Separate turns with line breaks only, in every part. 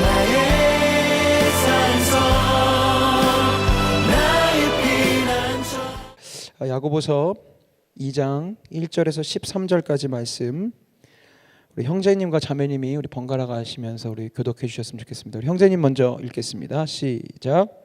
나의 산성 나의 피난처.
야고보서 2장 1절에서 13절까지 말씀 우리 형제님과 자매님이 우리 번갈아 가시면서 우리 교독해 주셨으면 좋겠습니다. 우리 형제님 먼저 읽겠습니다. 시작.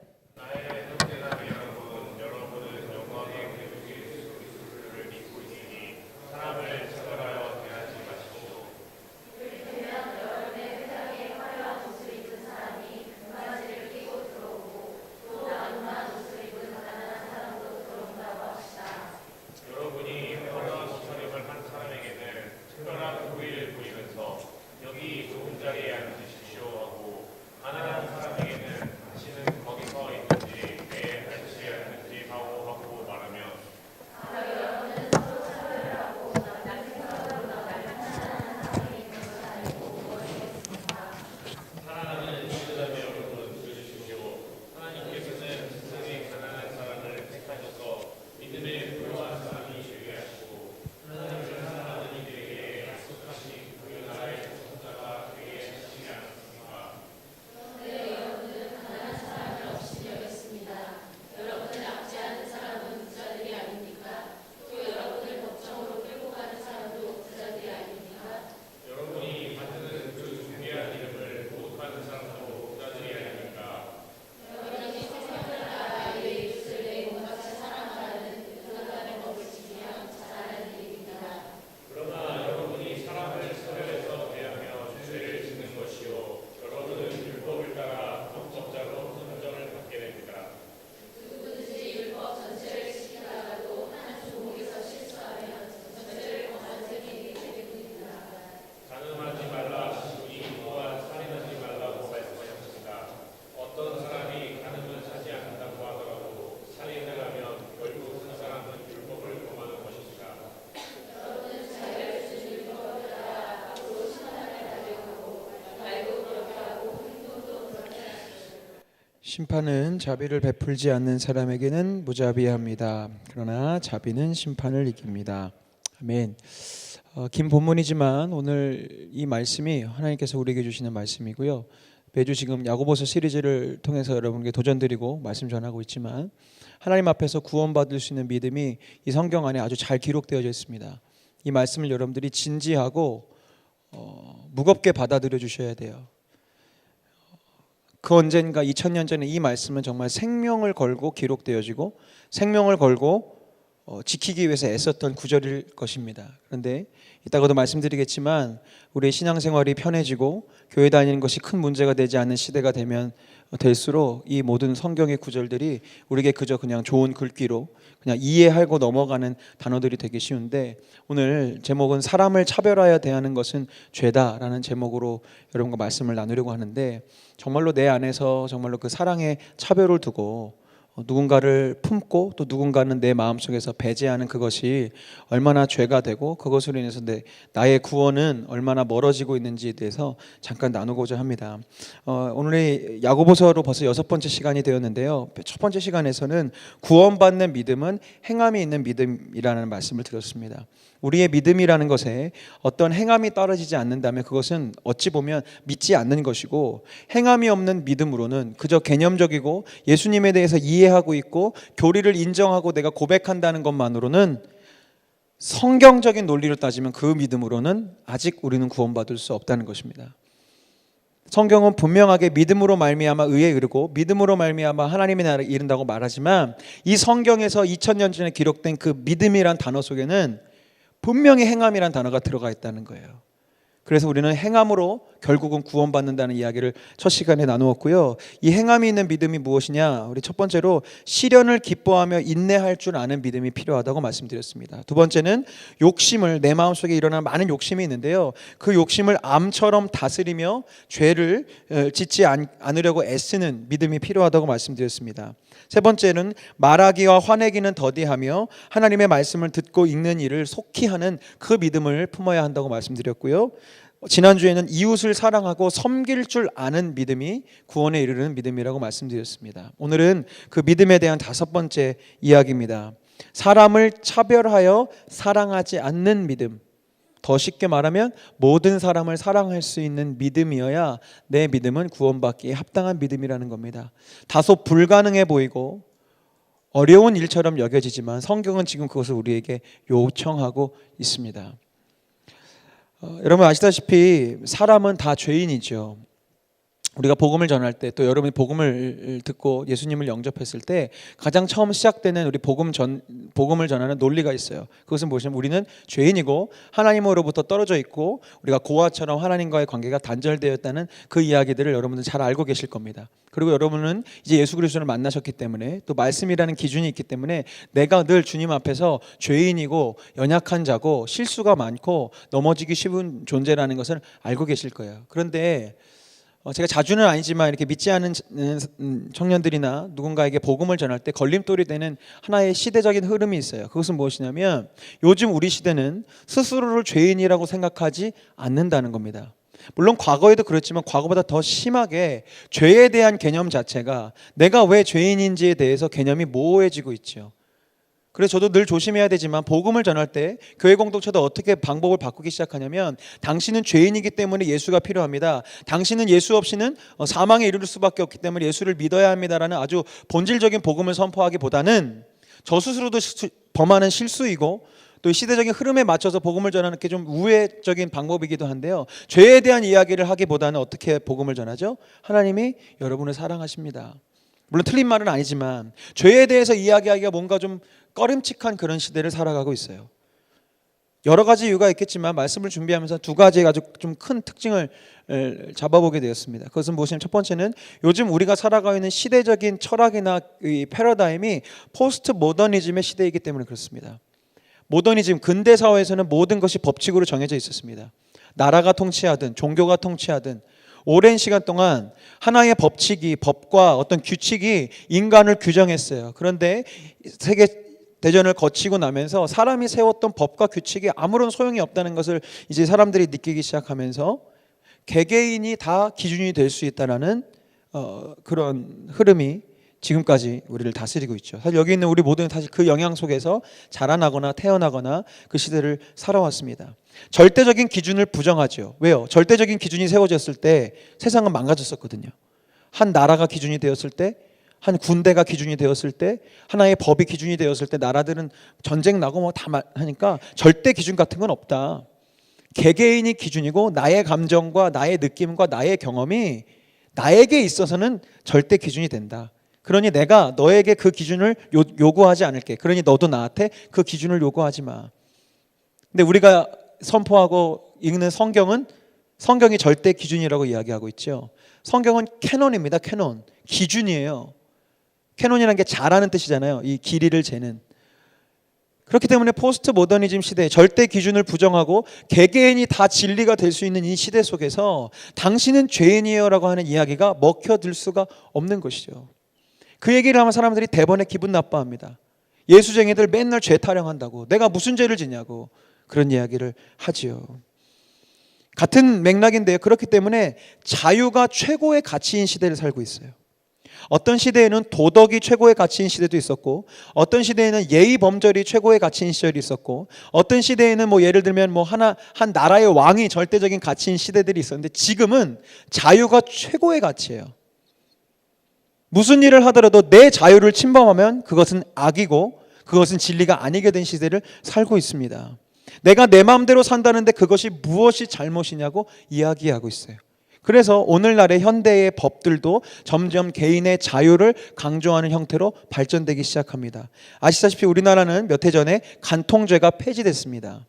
심판은 자비를 베풀지 않는 사람에게는 무자비합니다. 그러나 자비는 심판을 이깁니다. 아멘. 긴 본문이지만 오늘 이 말씀이 하나님께서 우리에게 주시는 말씀이고요. 매주 지금 야고보서 시리즈를 통해서 여러분께 도전드리고 말씀 전하고 있지만 하나님 앞에서 구원받을 수 있는 믿음이 이 성경 안에 아주 잘 기록되어져 있습니다. 이 말씀을 여러분들이 진지하고 무겁게 받아들여 주셔야 돼요. 그 언젠가 2000년 전에 이 말씀은 정말 생명을 걸고 기록되어지고 생명을 걸고 지키기 위해서 애썼던 구절일 것입니다. 그런데 이따가도 말씀드리겠지만 우리의 신앙생활이 편해지고 교회 다니는 것이 큰 문제가 되지 않는 시대가 되면 될수록 이 모든 성경의 구절들이 우리에게 그저 그냥 좋은 글귀로 그냥 이해하고 넘어가는 단어들이 되기 쉬운데, 오늘 제목은 사람을 차별하여 대하는 것은 죄다라는 제목으로 여러분과 말씀을 나누려고 하는데, 정말로 내 안에서 정말로 그 사랑의 차별을 두고 누군가를 품고 또 누군가는 내 마음속에서 배제하는 그것이 얼마나 죄가 되고 그것으로 인해서 나의 구원은 얼마나 멀어지고 있는지에 대해서 잠깐 나누고자 합니다. 오늘의 야고보서로 벌써 6번째 시간이 되었는데요. 첫 번째 시간에서는 구원받는 믿음은 행함이 있는 믿음이라는 말씀을 드렸습니다. 우리의 믿음이라는 것에 어떤 행함이 떨어지지 않는다면 그것은 어찌 보면 믿지 않는 것이고, 행함이 없는 믿음으로는 그저 개념적이고 예수님에 대해서 이해하고 있고 교리를 인정하고 내가 고백한다는 것만으로는, 성경적인 논리로 따지면 그 믿음으로는 아직 우리는 구원받을 수 없다는 것입니다. 성경은 분명하게 믿음으로 말미암아 의에 이르고 믿음으로 말미암아 하나님의 나라에 이른다고 말하지만, 이 성경에서 2000년 전에 기록된 그 믿음이란 단어 속에는 분명히 행함이란 단어가 들어가 있다는 거예요. 그래서 우리는 행함으로 결국은 구원받는다는 이야기를 첫 시간에 나누었고요. 이 행함이 있는 믿음이 무엇이냐? 우리 첫 번째로 시련을 기뻐하며 인내할 줄 아는 믿음이 필요하다고 말씀드렸습니다. 두 번째는 욕심을, 내 마음속에 일어나는 많은 욕심이 있는데요, 그 욕심을 암처럼 다스리며 죄를 짓지 않으려고 애쓰는 믿음이 필요하다고 말씀드렸습니다. 세 번째는 말하기와 화내기는 더디하며 하나님의 말씀을 듣고 읽는 일을 속히 하는 그 믿음을 품어야 한다고 말씀드렸고요. 지난주에는 이웃을 사랑하고 섬길 줄 아는 믿음이 구원에 이르는 믿음이라고 말씀드렸습니다. 오늘은 그 믿음에 대한 5번째 이야기입니다. 사람을 차별하여 사랑하지 않는 믿음. 더 쉽게 말하면 모든 사람을 사랑할 수 있는 믿음이어야 내 믿음은 구원받기에 합당한 믿음이라는 겁니다. 다소 불가능해 보이고 어려운 일처럼 여겨지지만 성경은 지금 그것을 우리에게 요청하고 있습니다. 여러분 아시다시피 사람은 다 죄인이죠. 우리가 복음을 전할 때, 또 여러분이 복음을 듣고 예수님을 영접했을 때 가장 처음 시작되는 우리 복음을 전하는 논리가 있어요. 그것은 무엇이냐면 우리는 죄인이고 하나님으로부터 떨어져 있고 우리가 고아처럼 하나님과의 관계가 단절되었다는 그 이야기들을 여러분들 잘 알고 계실 겁니다. 그리고 여러분은 이제 예수 그리스도를 만나셨기 때문에 또 말씀이라는 기준이 있기 때문에 내가 늘 주님 앞에서 죄인이고 연약한 자고 실수가 많고 넘어지기 쉬운 존재라는 것을 알고 계실 거예요. 그런데 제가 자주는 아니지만 이렇게 믿지 않은 청년들이나 누군가에게 복음을 전할 때 걸림돌이 되는 하나의 시대적인 흐름이 있어요. 그것은 무엇이냐면 요즘 우리 시대는 스스로를 죄인이라고 생각하지 않는다는 겁니다. 물론 과거에도 그렇지만 과거보다 더 심하게 죄에 대한 개념 자체가 내가 왜 죄인인지에 대해서 개념이 모호해지고 있죠. 그래서 저도 늘 조심해야 되지만 복음을 전할 때 교회 공동체도 어떻게 방법을 바꾸기 시작하냐면 당신은 죄인이기 때문에 예수가 필요합니다. 당신은 예수 없이는 사망에 이르를 수밖에 없기 때문에 예수를 믿어야 합니다라는 아주 본질적인 복음을 선포하기보다는 저 스스로도 범하는 실수이고 또 시대적인 흐름에 맞춰서 복음을 전하는 게 좀 우회적인 방법이기도 한데요. 죄에 대한 이야기를 하기보다는 어떻게 복음을 전하죠? 하나님이 여러분을 사랑하십니다. 물론 틀린 말은 아니지만 죄에 대해서 이야기하기가 뭔가 좀 꺼림칙한 그런 시대를 살아가고 있어요. 여러 가지 이유가 있겠지만 말씀을 준비하면서 두 가지 아주 좀 큰 특징을 잡아보게 되었습니다. 그것은 무엇이냐면 첫 번째는 요즘 우리가 살아가고 있는 시대적인 철학이나 이 패러다임이 포스트 모더니즘의 시대이기 때문에 그렇습니다. 모더니즘, 근대 사회에서는 모든 것이 법칙으로 정해져 있었습니다. 나라가 통치하든 종교가 통치하든 오랜 시간 동안 하나의 법과 어떤 규칙이 인간을 규정했어요. 그런데 세계 대전을 거치고 나면서 사람이 세웠던 법과 규칙이 아무런 소용이 없다는 것을 이제 사람들이 느끼기 시작하면서 개개인이 다 기준이 될 수 있다는 그런 흐름이 지금까지 우리를 다스리고 있죠. 사실 여기 있는 우리 모두는 사실 그 영향 속에서 자라나거나 태어나거나 그 시대를 살아왔습니다. 절대적인 기준을 부정하죠. 왜요? 절대적인 기준이 세워졌을 때 세상은 망가졌었거든요. 한 나라가 기준이 되었을 때, 한 군대가 기준이 되었을 때, 하나의 법이 기준이 되었을 때 나라들은 전쟁 나고 뭐 다 하니까 절대 기준 같은 건 없다. 개개인이 기준이고 나의 감정과 나의 느낌과 나의 경험이 나에게 있어서는 절대 기준이 된다. 그러니 내가 너에게 그 기준을 요구하지 않을게. 그러니 너도 나한테 그 기준을 요구하지 마. 근데 우리가 선포하고 읽는 성경이 절대 기준이라고 이야기하고 있죠. 성경은 캐논입니다. 캐논. 기준이에요. 캐논이라는 게 잘하는 뜻이잖아요. 이 길이를 재는. 그렇기 때문에 포스트 모더니즘 시대에 절대 기준을 부정하고 개개인이 다 진리가 될 수 있는 이 시대 속에서 당신은 죄인이에요라고 하는 이야기가 먹혀들 수가 없는 것이죠. 그 얘기를 하면 사람들이 대번에 기분 나빠합니다. 예수쟁이들 맨날 죄 타령한다고, 내가 무슨 죄를 지냐고 그런 이야기를 하지요. 같은 맥락인데요. 그렇기 때문에 자유가 최고의 가치인 시대를 살고 있어요. 어떤 시대에는 도덕이 최고의 가치인 시대도 있었고, 어떤 시대에는 예의 범절이 최고의 가치인 시절이 있었고, 어떤 시대에는 뭐 예를 들면 뭐 한 나라의 왕이 절대적인 가치인 시대들이 있었는데 지금은 자유가 최고의 가치예요. 무슨 일을 하더라도 내 자유를 침범하면 그것은 악이고 그것은 진리가 아니게 된 시대를 살고 있습니다. 내가 내 마음대로 산다는데 그것이 무엇이 잘못이냐고 이야기하고 있어요. 그래서 오늘날의 현대의 법들도 점점 개인의 자유를 강조하는 형태로 발전되기 시작합니다. 아시다시피 우리나라는 몇 해 전에 간통죄가 폐지됐습니다.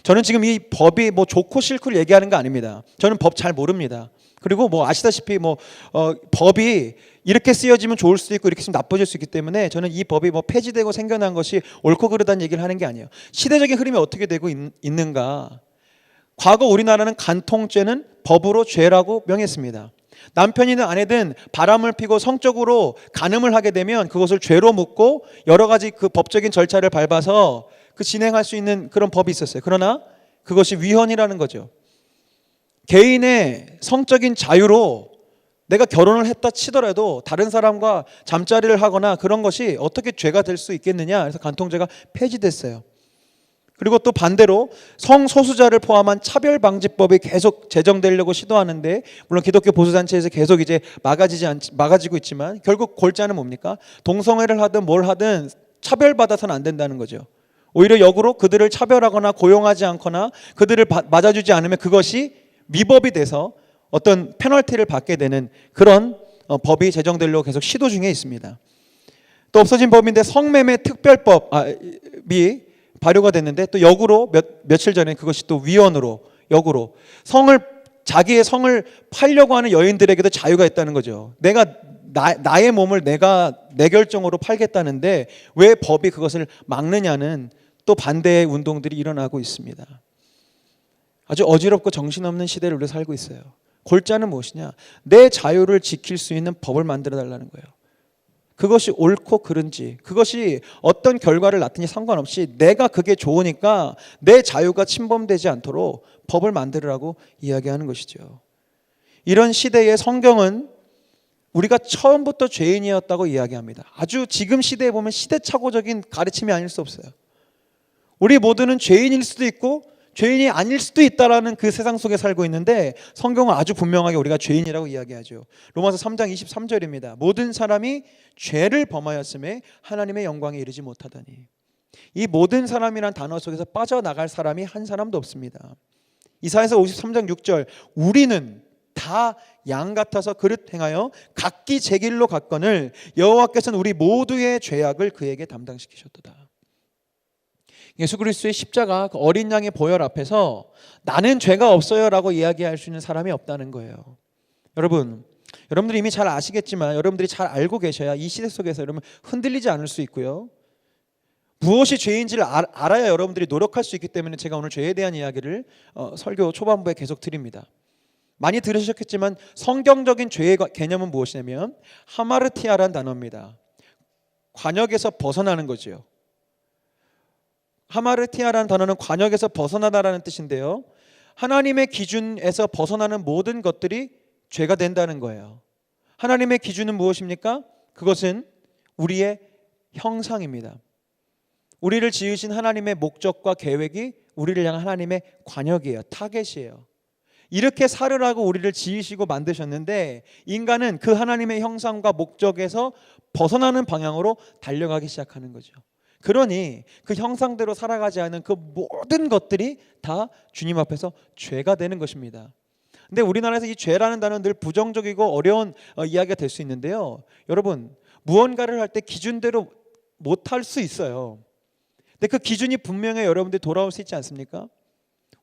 저는 지금 이 법이 뭐 좋고 싫고를 얘기하는 거 아닙니다. 저는 법 잘 모릅니다. 그리고 뭐 아시다시피 법이 이렇게 쓰여지면 좋을 수도 있고 이렇게 쓰면 나빠질 수 있기 때문에 저는 이 법이 뭐 폐지되고 생겨난 것이 옳고 그르다는 얘기를 하는 게 아니에요. 시대적인 흐름이 어떻게 되고 있는가. 과거 우리나라는 간통죄는 법으로 죄라고 명했습니다. 남편이든 아내든 바람을 피고 성적으로 간음을 하게 되면 그것을 죄로 묻고 여러 가지 그 법적인 절차를 밟아서 그 진행할 수 있는 그런 법이 있었어요. 그러나 그것이 위헌이라는 거죠. 개인의 성적인 자유로 내가 결혼을 했다 치더라도 다른 사람과 잠자리를 하거나 그런 것이 어떻게 죄가 될 수 있겠느냐. 그래서 간통죄가 폐지됐어요. 그리고 또 반대로 성소수자를 포함한 차별방지법이 계속 제정되려고 시도하는데, 물론 기독교 보수단체에서 계속 이제 막아지고 있지만 결국 골자는 뭡니까? 동성애를 하든 뭘 하든 차별받아서는 안 된다는 거죠. 오히려 역으로 그들을 차별하거나 고용하지 않거나 그들을 맞아주지 않으면 그것이 위법이 돼서 어떤 페널티를 받게 되는 그런 법이 제정되려고 계속 시도 중에 있습니다. 또 없어진 법인데 성매매 특별법이 발효가 됐는데, 또 역으로 며칠 전에 그것이 또 위헌으로 역으로 자기의 성을 팔려고 하는 여인들에게도 자유가 있다는 거죠. 나의 몸을 내가 내 결정으로 팔겠다는데 왜 법이 그것을 막느냐는 또 반대의 운동들이 일어나고 있습니다. 아주 어지럽고 정신없는 시대를 우리가 살고 있어요. 골자는 무엇이냐? 내 자유를 지킬 수 있는 법을 만들어 달라는 거예요. 그것이 옳고 그른지, 그것이 어떤 결과를 낳든지 상관없이 내가 그게 좋으니까 내 자유가 침범되지 않도록 법을 만들으라고 이야기하는 것이죠. 이런 시대의 성경은 우리가 처음부터 죄인이었다고 이야기합니다. 아주 지금 시대에 보면 시대착오적인 가르침이 아닐 수 없어요. 우리 모두는 죄인일 수도 있고 죄인이 아닐 수도 있다라는 그 세상 속에 살고 있는데, 성경은 아주 분명하게 우리가 죄인이라고 이야기하죠. 로마서 3장 23절입니다. 모든 사람이 죄를 범하였음에 하나님의 영광에 이르지 못하다니. 이 모든 사람이란 단어 속에서 빠져나갈 사람이 한 사람도 없습니다. 이사야서 53장 6절, 우리는 다 양 같아서 그릇 행하여 각기 제 길로 갔거늘 여호와께서는 우리 모두의 죄악을 그에게 담당시키셨도다. 예수 그리스도의 십자가, 그 어린 양의 보혈 앞에서 나는 죄가 없어요라고 이야기할 수 있는 사람이 없다는 거예요. 여러분들이 이미 잘 아시겠지만, 여러분들이 잘 알고 계셔야 이 시대 속에서 여러분 흔들리지 않을 수 있고요. 무엇이 죄인지를 알아야 여러분들이 노력할 수 있기 때문에 제가 오늘 죄에 대한 이야기를 설교 초반부에 계속 드립니다. 많이 들으셨겠지만 성경적인 죄의 개념은 무엇이냐면 하마르티아라는 단어입니다. 관역에서 벗어나는 거죠. 하마르티아라는 단어는 관역에서 벗어나다라는 뜻인데요, 하나님의 기준에서 벗어나는 모든 것들이 죄가 된다는 거예요. 하나님의 기준은 무엇입니까? 그것은 우리의 형상입니다. 우리를 지으신 하나님의 목적과 계획이 우리를 향한 하나님의 관역이에요. 타겟이에요. 이렇게 살으라고 우리를 지으시고 만드셨는데, 인간은 그 하나님의 형상과 목적에서 벗어나는 방향으로 달려가기 시작하는 거죠. 그러니 그 형상대로 살아가지 않은 그 모든 것들이 다 주님 앞에서 죄가 되는 것입니다. 근데 우리나라에서 이 죄라는 단어는 늘 부정적이고 어려운 이야기가 될 수 있는데요, 여러분, 무언가를 할 때 기준대로 못할 수 있어요. 근데 그 기준이 분명히 여러분들이 돌아올 수 있지 않습니까?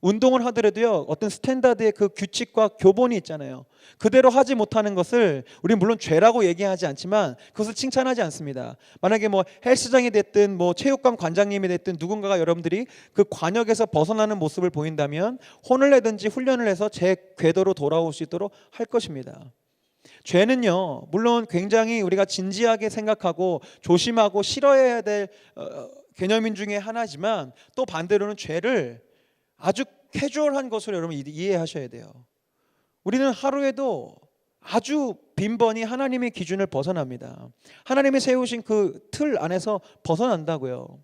운동을 하더라도요, 어떤 스탠다드의 그 규칙과 교본이 있잖아요. 그대로 하지 못하는 것을 우리는 물론 죄라고 얘기하지 않지만 그것을 칭찬하지 않습니다. 만약에 뭐 헬스장이 됐든 뭐 체육관 관장님이 됐든 누군가가 여러분들이 그 관역에서 벗어나는 모습을 보인다면 혼을 내든지 훈련을 해서 제 궤도로 돌아올 수 있도록 할 것입니다. 죄는요, 물론 굉장히 우리가 진지하게 생각하고 조심하고 싫어해야 될 개념인 중에 하나지만, 또 반대로는 죄를 아주 캐주얼한 것으로 여러분 이해하셔야 돼요. 우리는 하루에도 아주 빈번히 하나님의 기준을 벗어납니다. 하나님이 세우신 그 틀 안에서 벗어난다고요.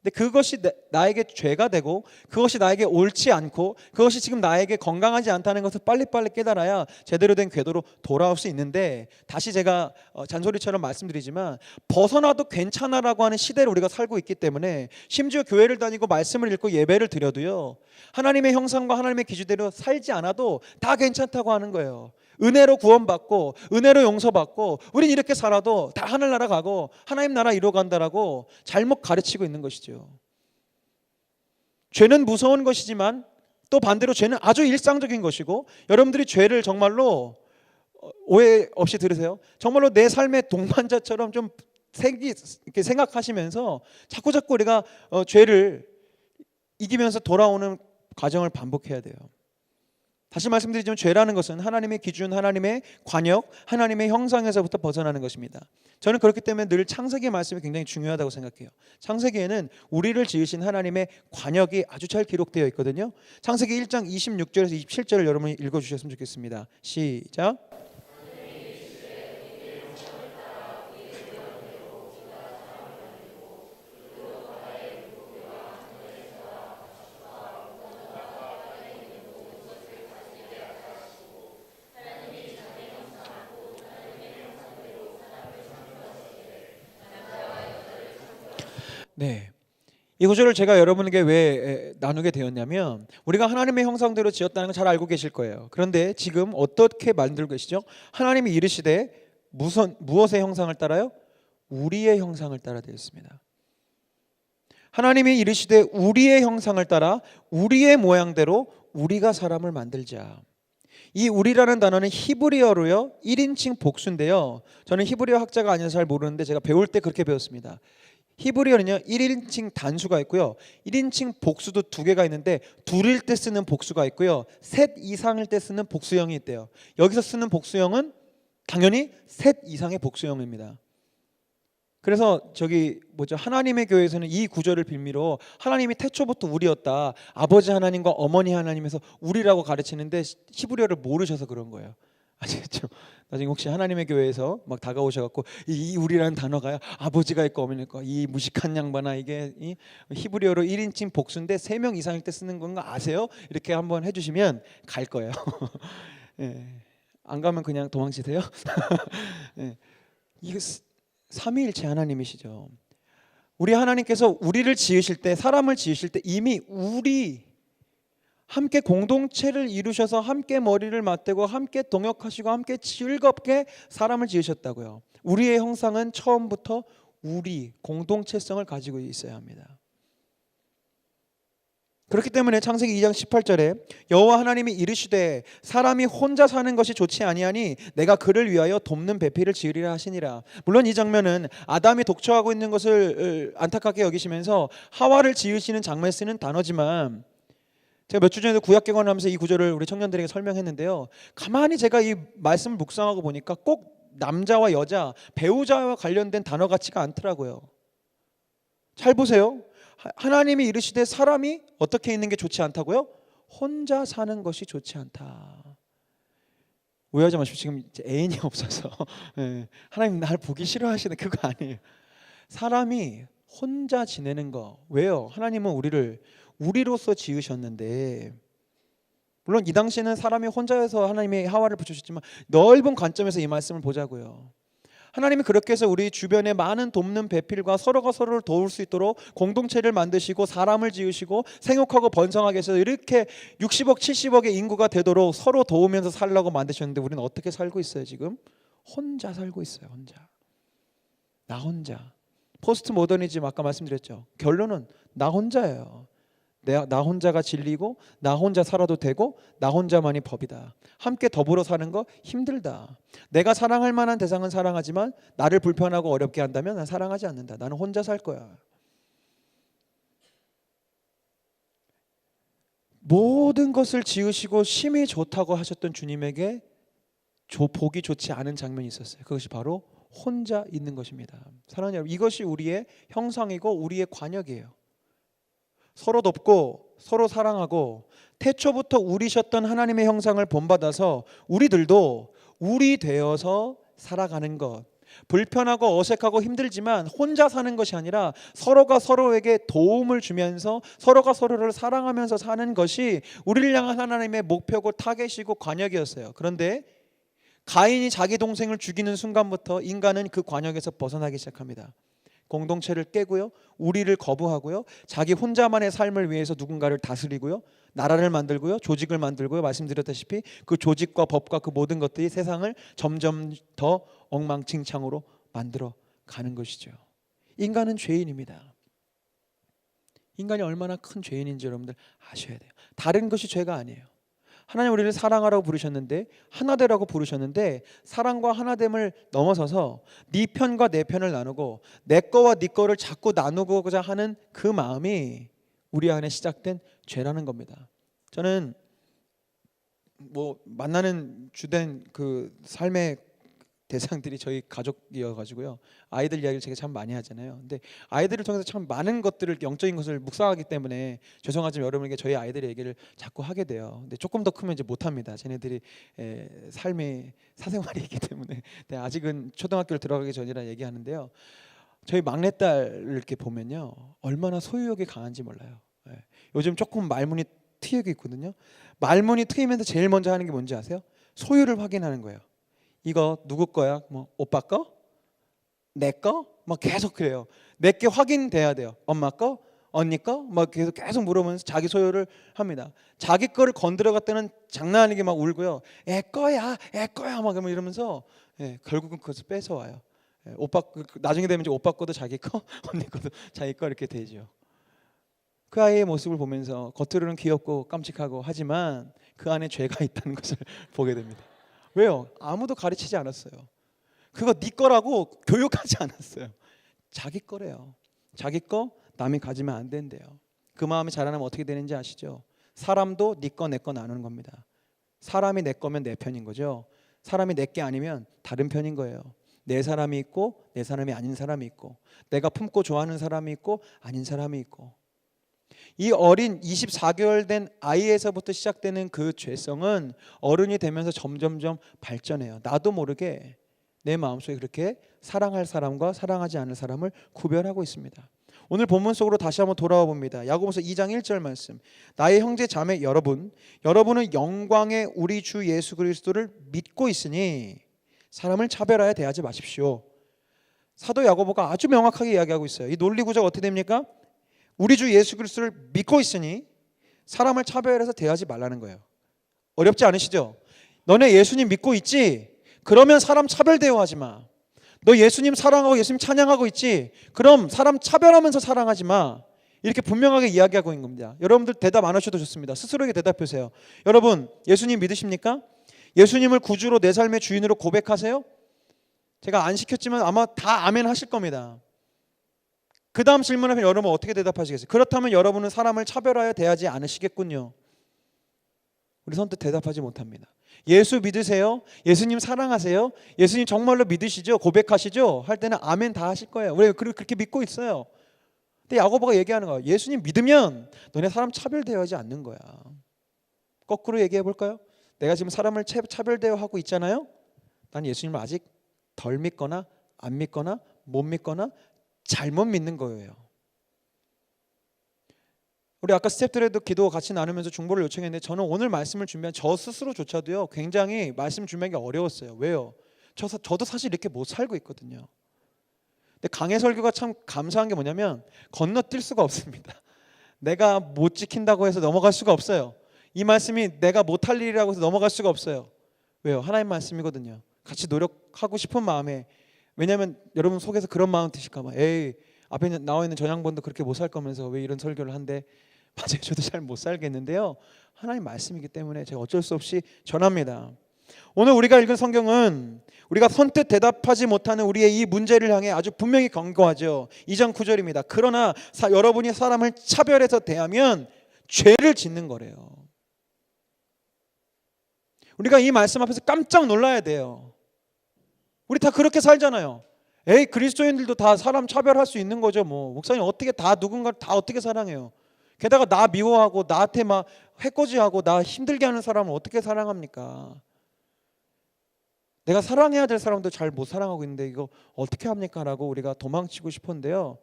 근데 그것이 나에게 죄가 되고 그것이 나에게 옳지 않고 그것이 지금 나에게 건강하지 않다는 것을 빨리빨리 깨달아야 제대로 된 궤도로 돌아올 수 있는데, 다시 제가 잔소리처럼 말씀드리지만 벗어나도 괜찮아라고 하는 시대를 우리가 살고 있기 때문에 심지어 교회를 다니고 말씀을 읽고 예배를 드려도요, 하나님의 형상과 하나님의 기준대로 살지 않아도 다 괜찮다고 하는 거예요. 은혜로 구원받고 은혜로 용서받고 우린 이렇게 살아도 다 하늘나라 가고 하나님 나라 이루어간다라고 잘못 가르치고 있는 것이죠. 죄는 무서운 것이지만 또 반대로 죄는 아주 일상적인 것이고, 여러분들이 죄를 정말로 오해 없이 들으세요. 정말로 내 삶의 동반자처럼 좀 이렇게 생각하시면서 자꾸 우리가 죄를 이기면서 돌아오는 과정을 반복해야 돼요. 다시 말씀드리지만 죄라는 것은 하나님의 기준, 하나님의 관역, 하나님의 형상에서부터 벗어나는 것입니다. 저는 그렇기 때문에 늘 창세기 말씀이 굉장히 중요하다고 생각해요. 창세기에는 우리를 지으신 하나님의 관역이 아주 잘 기록되어 있거든요. 창세기 1장 26절에서 27절을 여러분이 읽어주셨으면 좋겠습니다. 시작. 네. 이 구절을 제가 여러분에게 왜 나누게 되었냐면 우리가 하나님의 형상대로 지었다는 걸 잘 알고 계실 거예요. 그런데 지금 어떻게 만들고 계시죠? 하나님이 이르시되 무엇의 형상을 따라요? 우리의 형상을 따라 되어 있습니다. 하나님이 이르시되 우리의 형상을 따라 우리의 모양대로 우리가 사람을 만들자. 이 우리라는 단어는 히브리어로요 1인칭 복수인데요. 저는 히브리어 학자가 아니어서 잘 모르는데 제가 배울 때 그렇게 배웠습니다. 히브리어는요 1인칭 단수가 있고요 1인칭 복수도 두 개가 있는데 둘일 때 쓰는 복수가 있고요 셋 이상일 때 쓰는 복수형이 있대요. 여기서 쓰는 복수형은 당연히 셋 이상의 복수형입니다. 그래서 하나님의 교회에서는 이 구절을 빌미로 하나님이 태초부터 우리였다, 아버지 하나님과 어머니 하나님에서 우리라고 가르치는데 히브리어를 모르셔서 그런 거예요. 아시겠죠? 나중에 혹시 하나님의 교회에서 막 다가오셔갖고 이 우리라는 단어가 아버지가 있고 어머니가 있고 이 무식한 양반아 이게 이 히브리어로 1인칭 복수인데 3명 이상일 때 쓰는 건 거 아세요? 이렇게 한번 해주시면 갈 거예요. 예. 안 가면 그냥 도망치세요. 예. 이거 삼위일체 하나님이시죠. 우리 하나님께서 우리를 지으실 때, 사람을 지으실 때 이미 우리 함께 공동체를 이루셔서 함께 머리를 맞대고 함께 동역하시고 함께 즐겁게 사람을 지으셨다고요. 우리의 형상은 처음부터 우리 공동체성을 가지고 있어야 합니다. 그렇기 때문에 창세기 2장 18절에 여호와 하나님이 이르시되 사람이 혼자 사는 것이 좋지 아니하니 내가 그를 위하여 돕는 배필을 지으리라 하시니라. 물론 이 장면은 아담이 독처하고 있는 것을 안타깝게 여기시면서 하와를 지으시는 장면에 쓰는 단어지만 제가 몇 주 전에도 구약 개관하면서 이 구절을 우리 청년들에게 설명했는데요. 가만히 제가 이 말씀을 묵상하고 보니까 꼭 남자와 여자, 배우자와 관련된 단어 같지가 않더라고요. 잘 보세요. 하나님이 이르시되 사람이 어떻게 있는 게 좋지 않다고요? 혼자 사는 것이 좋지 않다. 오해하지 마십시오. 지금 애인이 없어서 하나님 날 보기 싫어하시는 그거 아니에요. 사람이 혼자 지내는 거. 왜요? 하나님은 우리를 우리로서 지으셨는데, 물론 이 당시에는 사람이 혼자여서 하나님이 하와를 붙여주셨지만 넓은 관점에서 이 말씀을 보자고요. 하나님이 그렇게 해서 우리 주변에 많은 돕는 배필과 서로가 서로를 도울 수 있도록 공동체를 만드시고 사람을 지으시고 생육하고 번성하게 해서 이렇게 60억 70억의 인구가 되도록 서로 도우면서 살라고 만드셨는데 우리는 어떻게 살고 있어요? 지금 혼자 살고 있어요. 혼자. 나 혼자. 포스트 모더니즘 아까 말씀드렸죠. 결론은 나 혼자예요. 나 혼자가 진리고 나 혼자 살아도 되고 나 혼자만이 법이다. 함께 더불어 사는 거 힘들다. 내가 사랑할 만한 대상은 사랑하지만 나를 불편하고 어렵게 한다면 난 사랑하지 않는다. 나는 혼자 살 거야. 모든 것을 지으시고 심히 좋다고 하셨던 주님에게 보기 좋지 않은 장면이 있었어요. 그것이 바로 혼자 있는 것입니다. 사랑하는 여러분, 이것이 우리의 형상이고 우리의 관역이에요. 서로 돕고 서로 사랑하고 태초부터 우리셨던 하나님의 형상을 본받아서 우리들도 우리 되어서 살아가는 것. 불편하고 어색하고 힘들지만 혼자 사는 것이 아니라 서로가 서로에게 도움을 주면서 서로가 서로를 사랑하면서 사는 것이 우리를 향한 하나님의 목표고 타겟이고 관역이었어요. 그런데 가인이 자기 동생을 죽이는 순간부터 인간은 그 관역에서 벗어나기 시작합니다. 공동체를 깨고요, 우리를 거부하고요, 자기 혼자만의 삶을 위해서 누군가를 다스리고요, 나라를 만들고요, 조직을 만들고요. 말씀드렸다시피 그 조직과 법과 그 모든 것들이 세상을 점점 더 엉망진창으로 만들어 가는 것이죠. 인간은 죄인입니다. 인간이 얼마나 큰 죄인인지 여러분들 아셔야 돼요. 다른 것이 죄가 아니에요. 하나님 우리를 사랑하라고 부르셨는데, 하나되라고 부르셨는데, 사랑과 하나됨을 넘어서서 네 편과 내 편을 나누고 내 거와 네 거를 자꾸 나누고자 하는 그 마음이 우리 안에 시작된 죄라는 겁니다. 저는 만나는 주된 그 삶의 대상들이 저희 가족이어가지고요, 아이들 이야기를 제가 참 많이 하잖아요. 근데 아이들을 통해서 참 많은 것들을, 영적인 것을 묵상하기 때문에 죄송하지만 여러분에게 저희 아이들의 얘기를 자꾸 하게 돼요. 근데 조금 더 크면 이제 못합니다. 쟤네들이 삶의 사생활이 있기 때문에. 근데 아직은 초등학교를 들어가기 전이라 얘기하는데요, 저희 막내딸을 이렇게 보면요, 얼마나 소유욕이 강한지 몰라요. 요즘 조금 말문이 트이고 있거든요. 말문이 트이면서 제일 먼저 하는 게 뭔지 아세요? 소유를 확인하는 거예요. 이거 누구 거야? 뭐 오빠 거? 내 거? 막 계속 그래요. 내게 확인돼야 돼요. 엄마 거? 언니 거? 막 계속 물어보면서 자기 소유를 합니다. 자기 거를 건드려 갔다는 장난 아니게 막 울고요. 애 거야, 애 거야 막 이러면서 결국은 그것을 뺏어와요. 오빠 나중에 되면 이제 오빠 거도 자기 거, 언니 거도 자기 거 이렇게 되죠. 그 아이의 모습을 보면서 겉으로는 귀엽고 깜찍하고 하지만 그 안에 죄가 있다는 것을 보게 됩니다. 왜요? 아무도 가르치지 않았어요. 그거 네 거라고 교육하지 않았어요. 자기 거래요. 자기 거 남이 가지면 안 된대요. 그 마음이 자라나면 어떻게 되는지 아시죠? 사람도 네 거 내 거 나누는 겁니다. 사람이 내 거면 내 편인 거죠. 사람이 내 게 아니면 다른 편인 거예요. 내 사람이 있고 내 사람이 아닌 사람이 있고 내가 품고 좋아하는 사람이 있고 아닌 사람이 있고 이 어린 24개월 된 아이에서부터 시작되는 그 죄성은 어른이 되면서 점점점 발전해요. 나도 모르게 내 마음속에 그렇게 사랑할 사람과 사랑하지 않을 사람을 구별하고 있습니다. 오늘 본문 속으로 다시 한번 돌아와 봅니다. 야고보서 2장 1절 말씀. 나의 형제 자매 여러분은 영광의 우리 주 예수 그리스도를 믿고 있으니 사람을 차별하여 대하지 마십시오. 사도 야고보가 아주 명확하게 이야기하고 있어요. 이 논리 구조가 어떻게 됩니까? 우리 주 예수 그리스도를 믿고 있으니 사람을 차별해서 대하지 말라는 거예요. 어렵지 않으시죠? 너네 예수님 믿고 있지? 그러면 사람 차별 대우하지 마. 너 예수님 사랑하고 예수님 찬양하고 있지? 그럼 사람 차별하면서 사랑하지 마. 이렇게 분명하게 이야기하고 있는 겁니다. 여러분들 대답 안 하셔도 좋습니다. 스스로에게 대답하세요. 여러분 예수님 믿으십니까? 예수님을 구주로 내 삶의 주인으로 고백하세요? 제가 안 시켰지만 아마 다 아멘 하실 겁니다. 그 다음 질문하면 여러분 어떻게 대답하시겠어요? 그렇다면 여러분은 사람을 차별하여 대하지 않으시겠군요. 우리 선뜻 대답하지 못합니다. 예수 믿으세요? 예수님 사랑하세요? 예수님 정말로 믿으시죠? 고백하시죠? 할 때는 아멘 다 하실 거예요. 왜 그렇게 믿고 있어요? 근데 야고보가 얘기하는 거예요. 예수님 믿으면 너네 사람 차별 대하지 않는 거야. 거꾸로 얘기해 볼까요? 내가 지금 사람을 차별 대하고 있잖아요. 난 예수님을 아직 덜 믿거나 안 믿거나 못 믿거나 잘못 믿는 거예요. 우리 아까 스태프들에도 기도 같이 나누면서 중보를 요청했는데 저는 오늘 말씀을 준비한 저 스스로조차도요 굉장히 말씀 준비하기 어려웠어요. 왜요? 저도 사실 이렇게 못 살고 있거든요. 근데 강해 설교가 참 감사한 게 뭐냐면 건너뛸 수가 없습니다. 내가 못 지킨다고 해서 넘어갈 수가 없어요. 이 말씀이 내가 못할 일이라고 해서 넘어갈 수가 없어요. 왜요? 하나님 말씀이거든요. 같이 노력하고 싶은 마음에. 왜냐하면 여러분 속에서 그런 마음 드실까 봐. 에이 앞에 나와 있는 전 양반도 그렇게 못 살 거면서 왜 이런 설교를 한대. 맞아요. 저도 잘 못 살겠는데요. 하나님 말씀이기 때문에 제가 어쩔 수 없이 전합니다. 오늘 우리가 읽은 성경은 우리가 선뜻 대답하지 못하는 우리의 이 문제를 향해 아주 분명히 경고하죠. 2장 9절입니다. 그러나 여러분이 사람을 차별해서 대하면 죄를 짓는 거래요. 우리가 이 말씀 앞에서 깜짝 놀라야 돼요. 우리 다 그렇게 살잖아요. 에이 그리스도인들도 다 사람 차별할 수 있는 거죠. 뭐 목사님 어떻게 다 누군가를 다 어떻게 사랑해요? 게다가 나 미워하고 나한테 막 해코지하고 나 힘들게 하는 사람을 어떻게 사랑합니까? 내가 사랑해야 될 사람도 잘 못 사랑하고 있는데 이거 어떻게 합니까? 라고 우리가 도망치고 싶은데요.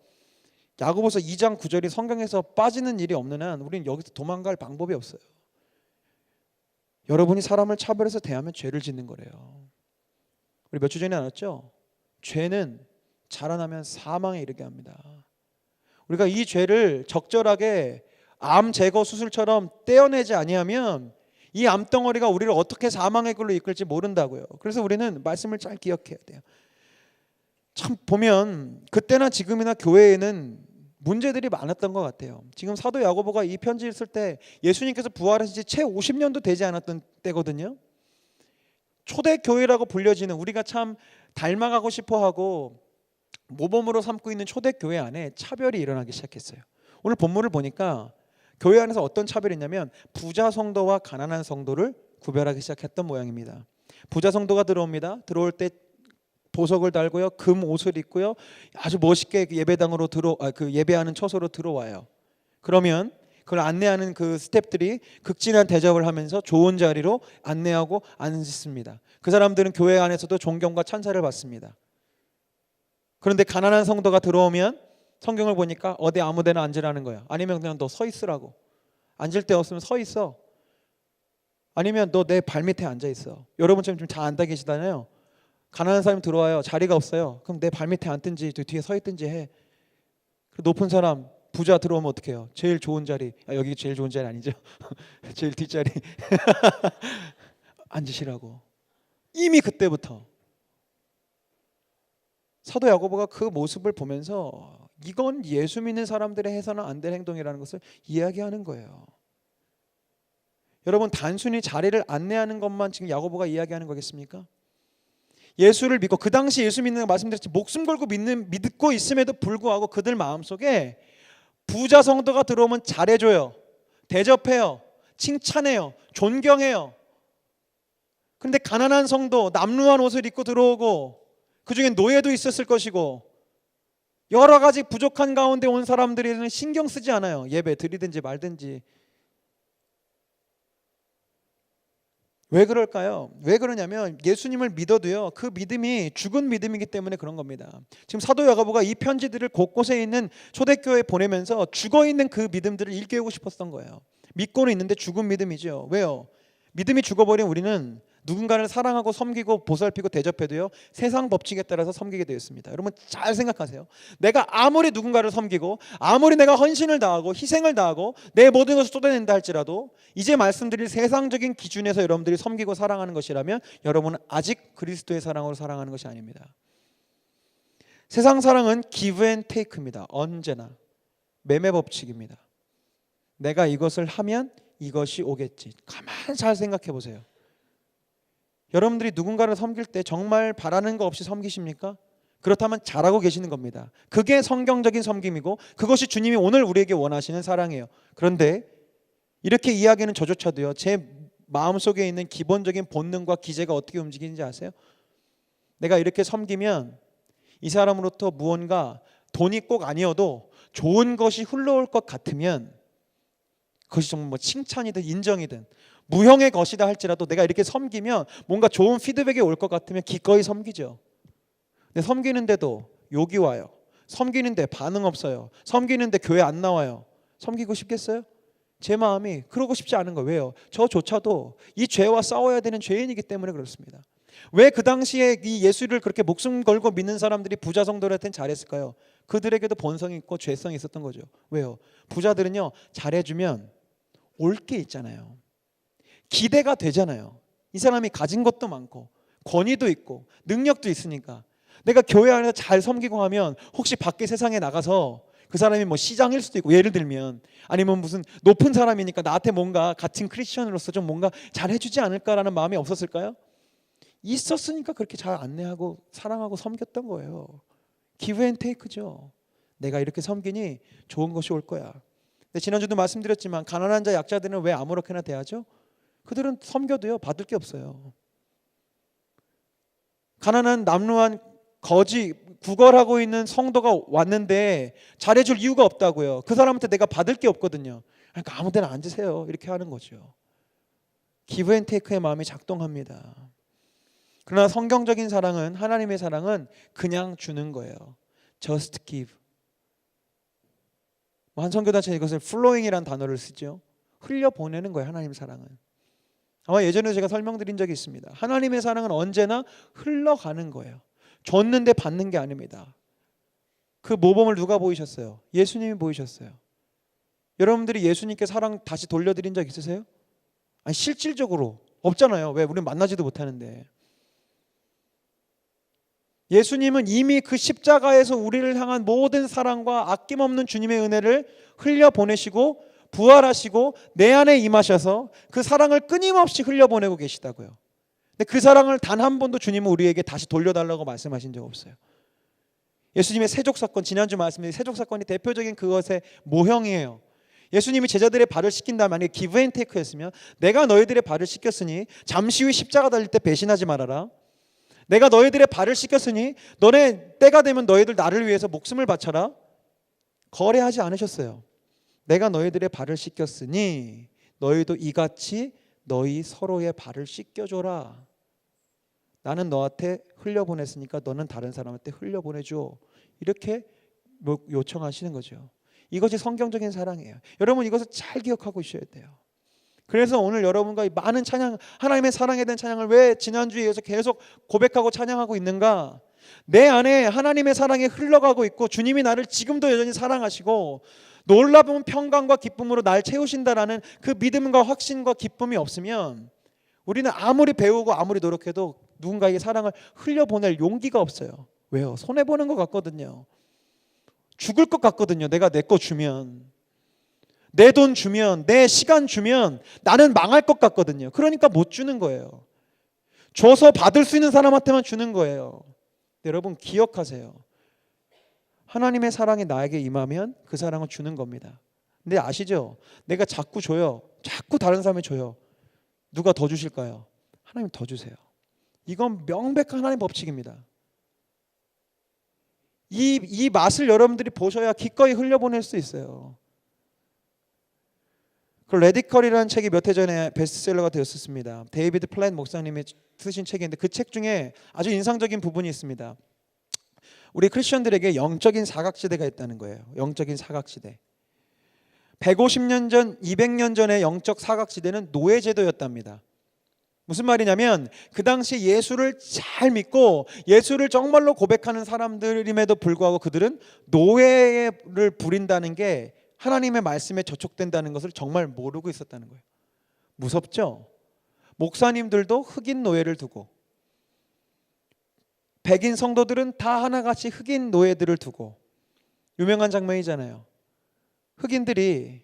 야고보서 2장 9절이 성경에서 빠지는 일이 없는 한 우리는 여기서 도망갈 방법이 없어요. 여러분이 사람을 차별해서 대하면 죄를 짓는 거래요. 우리 몇 주 전에 나눴죠? 죄는 자라나면 사망에 이르게 합니다. 우리가 이 죄를 적절하게 암 제거 수술처럼 떼어내지 아니하면 이 암덩어리가 우리를 어떻게 사망의 길로 이끌지 모른다고요. 그래서 우리는 말씀을 잘 기억해야 돼요. 참 보면 그때나 지금이나 교회에는 문제들이 많았던 것 같아요. 지금 사도 야고보가 이 편지를 쓸 때 예수님께서 부활하신 지 채 50년도 되지 않았던 때거든요. 초대교회라고 불려지는 우리가 참 닮아가고 싶어하고 모범으로 삼고 있는 초대교회 안에 차별이 일어나기 시작했어요. 오늘 본문을 보니까 교회 안에서 어떤 차별이 있냐면 부자 성도와 가난한 성도를 구별하기 시작했던 모양입니다. 부자 성도가 들어옵니다. 들어올 때 보석을 달고요, 금 옷을 입고요, 아주 멋있게 예배당으로 예배하는 처소로 들어와요. 그러면 그걸 안내하는 그 스태프들이 극진한 대접을 하면서 좋은 자리로 안내하고 앉습니다. 그 사람들은 교회 안에서도 존경과 찬사를 받습니다. 그런데 가난한 성도가 들어오면 성경을 보니까 어디 아무데나 앉으라는 거야. 아니면 그냥 너 서 있으라고. 앉을 데 없으면 서 있어. 아니면 너 내 발 밑에 앉아 있어. 여러분처럼 좀 잘 앉아 계시잖아요. 가난한 사람이 들어와요. 자리가 없어요. 그럼 내 발밑에 앉든지 뒤에 서 있든지 해. 높은 사람 부자 들어오면 어떻게 해요? 제일 좋은 자리, 여기 제일 좋은 자리 아니죠? 제일 뒷자리 앉으시라고. 이미 그때부터 사도 야고보가 그 모습을 보면서 이건 예수 믿는 사람들의 해서는 안 될 행동이라는 것을 이야기하는 거예요. 여러분, 단순히 자리를 안내하는 것만 지금 야고보가 이야기하는 거겠습니까? 예수를 믿고, 그 당시 예수 믿는 거 말씀드렸지, 목숨 걸고 믿고 있음에도 불구하고 그들 마음속에 부자 성도가 들어오면 잘해줘요, 대접해요, 칭찬해요, 존경해요. 그런데 가난한 성도, 남루한 옷을 입고 들어오고 그 중에 노예도 있었을 것이고 여러 가지 부족한 가운데 온 사람들에는 신경 쓰지 않아요. 예배 드리든지 말든지. 왜 그럴까요? 왜 그러냐면 예수님을 믿어도요, 그 믿음이 죽은 믿음이기 때문에 그런 겁니다. 지금 사도 야고보가 이 편지들을 곳곳에 있는 초대교회에 보내면서 죽어있는 그 믿음들을 일깨우고 싶었던 거예요. 믿고는 있는데 죽은 믿음이죠. 왜요? 믿음이 죽어버린 우리는 누군가를 사랑하고 섬기고 보살피고 대접해도요, 세상 법칙에 따라서 섬기게 되었습니다. 여러분 잘 생각하세요. 내가 아무리 누군가를 섬기고 아무리 내가 헌신을 다하고 희생을 다하고 내 모든 것을 쏟아낸다 할지라도 이제 말씀드릴 세상적인 기준에서 여러분들이 섬기고 사랑하는 것이라면 여러분은 아직 그리스도의 사랑으로 사랑하는 것이 아닙니다. 세상 사랑은 give and take입니다. 언제나 매매 법칙입니다. 내가 이것을 하면 이것이 오겠지. 가만히 잘 생각해 보세요. 여러분들이 누군가를 섬길 때 정말 바라는 거 없이 섬기십니까? 그렇다면 잘하고 계시는 겁니다. 그게 성경적인 섬김이고 그것이 주님이 오늘 우리에게 원하시는 사랑이에요. 그런데 이렇게 이야기하는 저조차도요, 제 마음속에 있는 기본적인 본능과 기제가 어떻게 움직이는지 아세요? 내가 이렇게 섬기면 이 사람으로부터 무언가, 돈이 꼭 아니어도 좋은 것이 흘러올 것 같으면, 그것이 정말 뭐 칭찬이든 인정이든 무형의 것이다 할지라도 내가 이렇게 섬기면 뭔가 좋은 피드백이 올 것 같으면 기꺼이 섬기죠. 근데 섬기는데도 욕이 와요. 섬기는데 반응 없어요. 섬기는데 교회 안 나와요. 섬기고 싶겠어요? 제 마음이 그러고 싶지 않은 거예요. 왜요? 저조차도 이 죄와 싸워야 되는 죄인이기 때문에 그렇습니다. 왜 그 당시에 이 예수를 그렇게 목숨 걸고 믿는 사람들이 부자 성도들한테는 잘했을까요? 그들에게도 본성이 있고 죄성이 있었던 거죠. 왜요? 부자들은요, 잘해주면 올 게 있잖아요. 기대가 되잖아요. 이 사람이 가진 것도 많고 권위도 있고 능력도 있으니까 내가 교회 안에서 잘 섬기고 하면 혹시 밖에 세상에 나가서 그 사람이 뭐 시장일 수도 있고, 예를 들면 아니면 무슨 높은 사람이니까 나한테 뭔가 같은 크리스천으로서 좀 뭔가 잘해주지 않을까라는 마음이 없었을까요? 있었으니까 그렇게 잘 안내하고 사랑하고 섬겼던 거예요. give and take죠. 내가 이렇게 섬기니 좋은 것이 올 거야. 근데 지난주도 말씀드렸지만 가난한 자 약자들은 왜 아무렇게나 대하죠? 그들은 섬겨도요, 받을 게 없어요. 가난한 남루한 거지 구걸하고 있는 성도가 왔는데 잘해줄 이유가 없다고요. 그 사람한테 내가 받을 게 없거든요. 그러니까 아무 데나 앉으세요, 이렇게 하는 거죠. give and take의 마음이 작동합니다. 그러나 성경적인 사랑은, 하나님의 사랑은 그냥 주는 거예요. just give. 한 선교단체는 이것을 flowing이라는 단어를 쓰죠. 흘려보내는 거예요, 하나님 사랑은. 아마 예전에 제가 설명드린 적이 있습니다. 하나님의 사랑은 언제나 흘러가는 거예요. 줬는데 받는 게 아닙니다. 그 모범을 누가 보이셨어요? 예수님이 보이셨어요. 여러분들이 예수님께 사랑 다시 돌려드린 적 있으세요? 아니, 실질적으로 없잖아요. 왜? 우리는 만나지도 못하는데. 예수님은 이미 그 십자가에서 우리를 향한 모든 사랑과 아낌없는 주님의 은혜를 흘려보내시고 부활하시고 내 안에 임하셔서 그 사랑을 끊임없이 흘려보내고 계시다고요. 근데 그 사랑을 단 한 번도 주님은 우리에게 다시 돌려달라고 말씀하신 적 없어요. 예수님의 세족사건, 지난주 말씀드린 세족사건이 대표적인 그것의 모형이에요. 예수님이 제자들의 발을 씻긴다면, 만약에 give and take였으면, 내가 너희들의 발을 씻겼으니 잠시 후 십자가 달릴 때 배신하지 말아라. 내가 너희들의 발을 씻겼으니 너네 때가 되면 너희들 나를 위해서 목숨을 바쳐라. 거래하지 않으셨어요. 내가 너희들의 발을 씻겼으니 너희도 이같이 너희 서로의 발을 씻겨줘라. 나는 너한테 흘려보냈으니까 너는 다른 사람한테 흘려보내줘. 이렇게 요청하시는 거죠. 이것이 성경적인 사랑이에요. 여러분, 이것을 잘 기억하고 있어야 돼요. 그래서 오늘 여러분과 이 많은 찬양, 하나님의 사랑에 대한 찬양을 왜 지난주에 이어서 계속 고백하고 찬양하고 있는가? 내 안에 하나님의 사랑이 흘러가고 있고 주님이 나를 지금도 여전히 사랑하시고 놀라운 평강과 기쁨으로 날 채우신다라는 그 믿음과 확신과 기쁨이 없으면 우리는 아무리 배우고 아무리 노력해도 누군가에게 사랑을 흘려보낼 용기가 없어요. 왜요? 손해보는 것 같거든요. 죽을 것 같거든요. 내가 내 거 주면, 내 돈 주면, 내 시간 주면 나는 망할 것 같거든요. 그러니까 못 주는 거예요. 줘서 받을 수 있는 사람한테만 주는 거예요. 여러분 기억하세요. 하나님의 사랑이 나에게 임하면 그 사랑을 주는 겁니다. 근데 아시죠? 내가 자꾸 줘요. 자꾸 다른 사람이 줘요. 누가 더 주실까요? 하나님 더 주세요. 이건 명백한 하나님 법칙입니다. 이 맛을 여러분들이 보셔야 기꺼이 흘려보낼 수 있어요. 그 레디컬이라는 책이 몇 해 전에 베스트셀러가 되었습니다. 데이비드 플랫 목사님이 쓰신 책인데 그 책 중에 아주 인상적인 부분이 있습니다. 우리 크리스천들에게 영적인 사각지대가 있다는 거예요. 영적인 사각지대. 150년 전, 200년 전의 영적 사각지대는 노예제도였답니다. 무슨 말이냐면 그 당시 예수를 잘 믿고 예수를 정말로 고백하는 사람들임에도 불구하고 그들은 노예를 부린다는 게 하나님의 말씀에 저촉된다는 것을 정말 모르고 있었다는 거예요. 무섭죠? 목사님들도 흑인 노예를 두고 백인 성도들은 다 하나같이 흑인 노예들을 두고 유명한 장면이잖아요. 흑인들이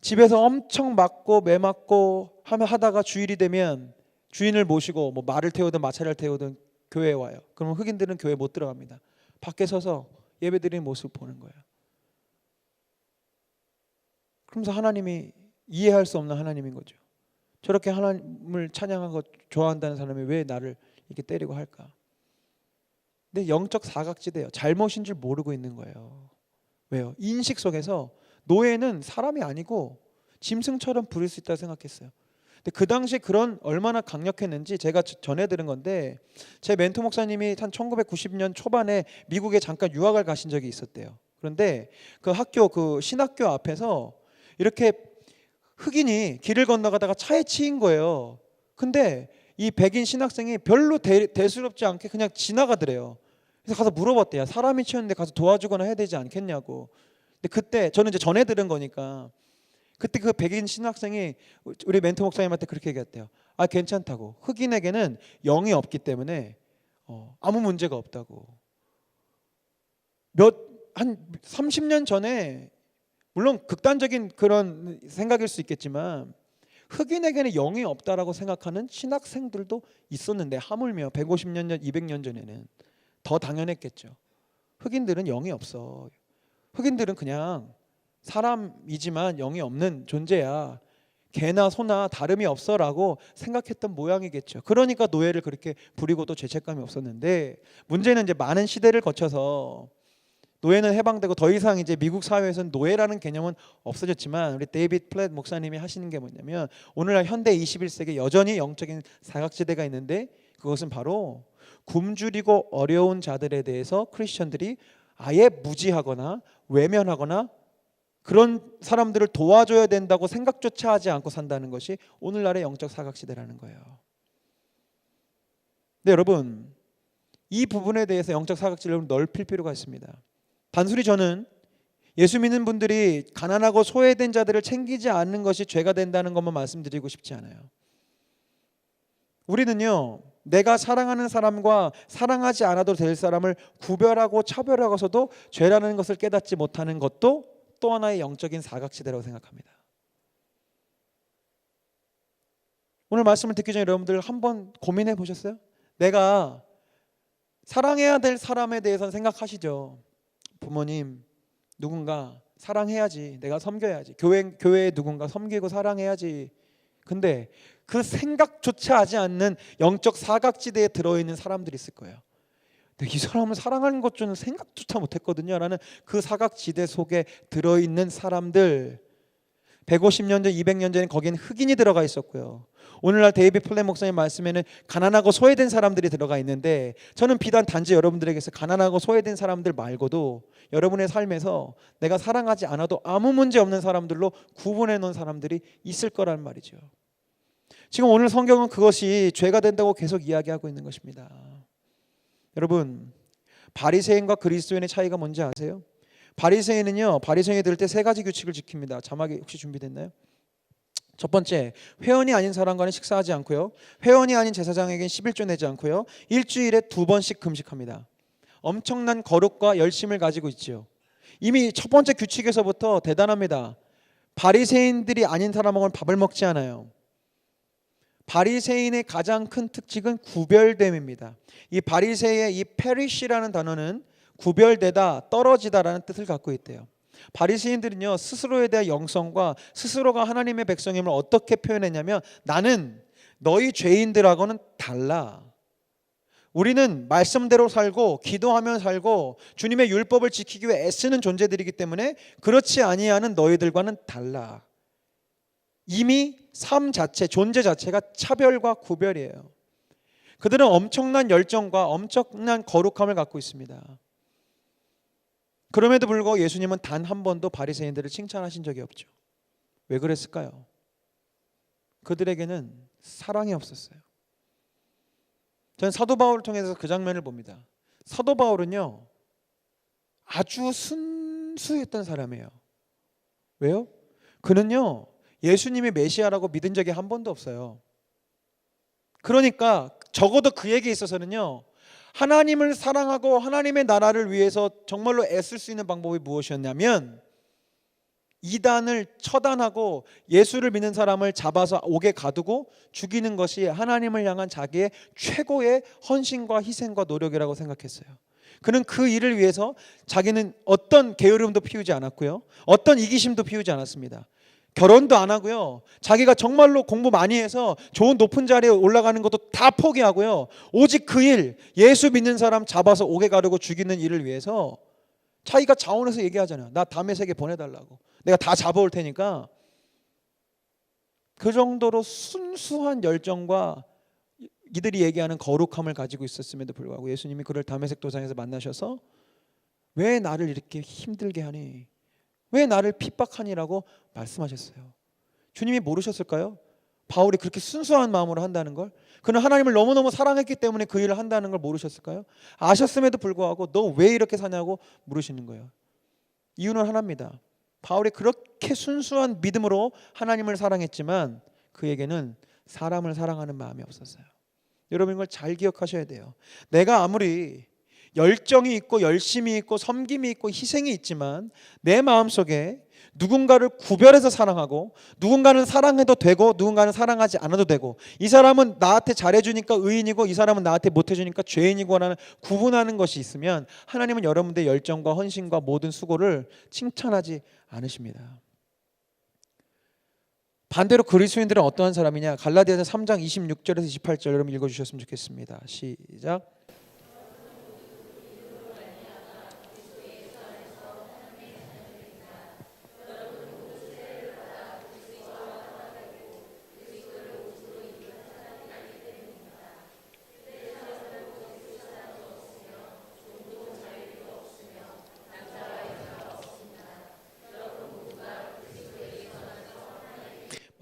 집에서 엄청 맞고 매맞고 하다가 주일이 되면 주인을 모시고 뭐 말을 태우든 마차를 태우든 교회에 와요. 그러면 흑인들은 교회 못 들어갑니다. 밖에 서서 예배드리는 모습을 보는 거예요. 그러면서 하나님이 이해할 수 없는 하나님인 거죠. 저렇게 하나님을 찬양하고 좋아한다는 사람이 왜 나를 이렇게 때리고 할까? 근데 영적 사각지대예요. 잘못인 줄 모르고 있는 거예요. 왜요? 인식 속에서 노예는 사람이 아니고 짐승처럼 부릴 수 있다고 생각했어요. 근데 그 당시에 그런 얼마나 강력했는지 제가 전해 들은 건데 제 멘토 목사님이 한 1990년 초반에 미국에 잠깐 유학을 가신 적이 있었대요. 그런데 그 학교 그 신학교 앞에서 이렇게 흑인이 길을 건너가다가 차에 치인 거예요. 근데 이 백인 신학생이 별로 대수롭지 않게 그냥 지나가더래요. 그래서 가서 물어봤대요. 사람이 치였는데 가서 도와주거나 해야 되지 않겠냐고. 근데 그때 저는 이제 전해 들은 거니까 그때 그 백인 신학생이 우리 멘토 목사님한테 그렇게 얘기했대요. 아 괜찮다고. 흑인에게는 영이 없기 때문에 아무 문제가 없다고. 한 30년 전에 물론 극단적인 그런 생각일 수 있겠지만 흑인에게는 영이 없다라고 생각하는 신학생들도 있었는데 하물며 150년 전, 200년 전에는 더 당연했겠죠. 흑인들은 영이 없어. 흑인들은 그냥 사람이지만 영이 없는 존재야. 개나 소나 다름이 없어라고 생각했던 모양이겠죠. 그러니까 노예를 그렇게 부리고 또 죄책감이 없었는데 문제는 이제 많은 시대를 거쳐서 노예는 해방되고 더 이상 이제 미국 사회에서는 노예라는 개념은 없어졌지만 우리 데이비드 플랫 목사님이 하시는 게 뭐냐면 오늘날 현대 21세기에 여전히 영적인 사각지대가 있는데 그것은 바로 굶주리고 어려운 자들에 대해서 크리스천들이 아예 무지하거나 외면하거나 그런 사람들을 도와줘야 된다고 생각조차 하지 않고 산다는 것이 오늘날의 영적 사각지대라는 거예요. 네, 여러분 이 부분에 대해서 영적 사각지대를 넓힐 필요가 있습니다. 단순히 저는 예수 믿는 분들이 가난하고 소외된 자들을 챙기지 않는 것이 죄가 된다는 것만 말씀드리고 싶지 않아요. 우리는요 내가 사랑하는 사람과 사랑하지 않아도 될 사람을 구별하고 차별하고서도 죄라는 것을 깨닫지 못하는 것도 또 하나의 영적인 사각지대라고 생각합니다. 오늘 말씀을 듣기 전에 여러분들 한번 고민해 보셨어요? 내가 사랑해야 될 사람에 대해서는 생각하시죠. 부모님 누군가 사랑해야지, 내가 섬겨야지, 교회에 누군가 섬기고 사랑해야지. 근데 그 생각조차 하지 않는 영적 사각지대에 들어있는 사람들이 있을 거예요. 이 사람을 사랑하는 것 저는 생각조차 못했거든요 라는 그 사각지대 속에 들어있는 사람들, 150년 전, 200년 전에 거기는 흑인이 들어가 있었고요. 오늘날 데이비드 플랫 목사님 말씀에는 가난하고 소외된 사람들이 들어가 있는데, 저는 비단 단지 여러분들에게서 가난하고 소외된 사람들 말고도 여러분의 삶에서 내가 사랑하지 않아도 아무 문제 없는 사람들로 구분해 놓은 사람들이 있을 거란 말이죠. 지금 오늘 성경은 그것이 죄가 된다고 계속 이야기하고 있는 것입니다. 여러분, 바리새인과 그리스도인의 차이가 뭔지 아세요? 바리새인은요, 바리새인이 들 때 세 가지 규칙을 지킵니다. 자막이 혹시 준비됐나요? 첫 번째, 회원이 아닌 사람과는 식사하지 않고요, 회원이 아닌 제사장에겐 11조 내지 않고요, 일주일에 2번씩 금식합니다. 엄청난 거룩과 열심을 가지고 있지요. 이미 첫 번째 규칙에서부터 대단합니다. 바리새인들이 아닌 사람하고는 밥을 먹지 않아요. 바리새인의 가장 큰 특징은 구별됨입니다. 이 바리새의 이 페리시라는 단어는 구별되다, 떨어지다라는 뜻을 갖고 있대요. 바리새인들은요, 스스로에 대한 영성과 스스로가 하나님의 백성임을 어떻게 표현했냐면, 나는 너희 죄인들하고는 달라. 우리는 말씀대로 살고 기도하며 살고 주님의 율법을 지키기 위해 애쓰는 존재들이기 때문에 그렇지 아니하는 너희들과는 달라. 이미 삶 자체, 존재 자체가 차별과 구별이에요. 그들은 엄청난 열정과 엄청난 거룩함을 갖고 있습니다. 그럼에도 불구하고 예수님은 단 한 번도 바리새인들을 칭찬하신 적이 없죠. 왜 그랬을까요? 그들에게는 사랑이 없었어요. 저는 사도 바울을 통해서 그 장면을 봅니다. 사도 바울은요, 아주 순수했던 사람이에요. 왜요? 그는요, 예수님이 메시아라고 믿은 적이 한 번도 없어요. 그러니까 적어도 그에게 있어서는요, 하나님을 사랑하고 하나님의 나라를 위해서 정말로 애쓸 수 있는 방법이 무엇이었냐면, 이단을 처단하고 예수를 믿는 사람을 잡아서 옥에 가두고 죽이는 것이 하나님을 향한 자기의 최고의 헌신과 희생과 노력이라고 생각했어요. 그는 그 일을 위해서 자기는 어떤 게으름도 피우지 않았고요, 어떤 이기심도 피우지 않았습니다. 결혼도 안 하고요, 자기가 정말로 공부 많이 해서 좋은 높은 자리에 올라가는 것도 다 포기하고요, 오직 그 일, 예수 믿는 사람 잡아서 옥에 가두고 죽이는 일을 위해서, 자기가 자원해서 얘기하잖아요. 나 다메섹에 보내달라고, 내가 다 잡아올 테니까. 그 정도로 순수한 열정과 이들이 얘기하는 거룩함을 가지고 있었음에도 불구하고 예수님이 그를 다메섹 도상에서 만나셔서 왜 나를 이렇게 힘들게 하니, 왜 나를 핍박하니라고 말씀하셨어요. 주님이 모르셨을까요? 바울이 그렇게 순수한 마음으로 한다는 걸? 그는 하나님을 너무너무 사랑했기 때문에 그 일을 한다는 걸 모르셨을까요? 아셨음에도 불구하고 너 왜 이렇게 사냐고 물으시는 거예요. 이유는 하나입니다. 바울이 그렇게 순수한 믿음으로 하나님을 사랑했지만 그에게는 사람을 사랑하는 마음이 없었어요. 여러분, 이걸 잘 기억하셔야 돼요. 내가 아무리 열정이 있고 열심이 있고 섬김이 있고 희생이 있지만 내 마음속에 누군가를 구별해서 사랑하고, 누군가는 사랑해도 되고 누군가는 사랑하지 않아도 되고, 이 사람은 나한테 잘해주니까 의인이고 이 사람은 나한테 못해주니까 죄인이고 라는 구분하는 것이 있으면 하나님은 여러분들의 열정과 헌신과 모든 수고를 칭찬하지 않으십니다. 반대로 그리스도인들은 어떠한 사람이냐? 갈라디아서 3장 26절에서 28절 여러분 읽어주셨으면 좋겠습니다. 시작.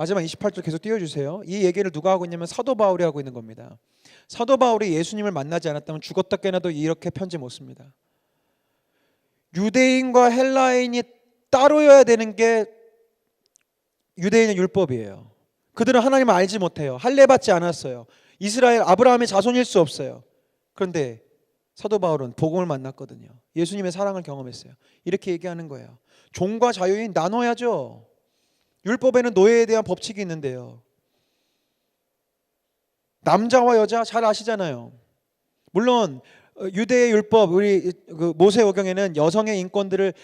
마지막 28절 계속 띄워주세요. 이 얘기를 누가 하고 있냐면 사도 바울이 하고 있는 겁니다. 사도 바울이 예수님을 만나지 않았다면 죽었다 깨나도 이렇게 편지 못 씁니다. 유대인과 헬라인이 따로여야 되는 게 유대인의 율법이에요. 그들은 하나님을 알지 못해요. 할례 받지 않았어요. 이스라엘 아브라함의 자손일 수 없어요. 그런데 사도 바울은 복음을 만났거든요. 예수님의 사랑을 경험했어요. 이렇게 얘기하는 거예요. 종과 자유인 나눠야죠. 율법에는 노예에 대한 법칙이 있는데요, 남자와 여자 잘 아시잖아요. 물론 유대의 율법, 우리 그 모세오경에는 여성의 인권들을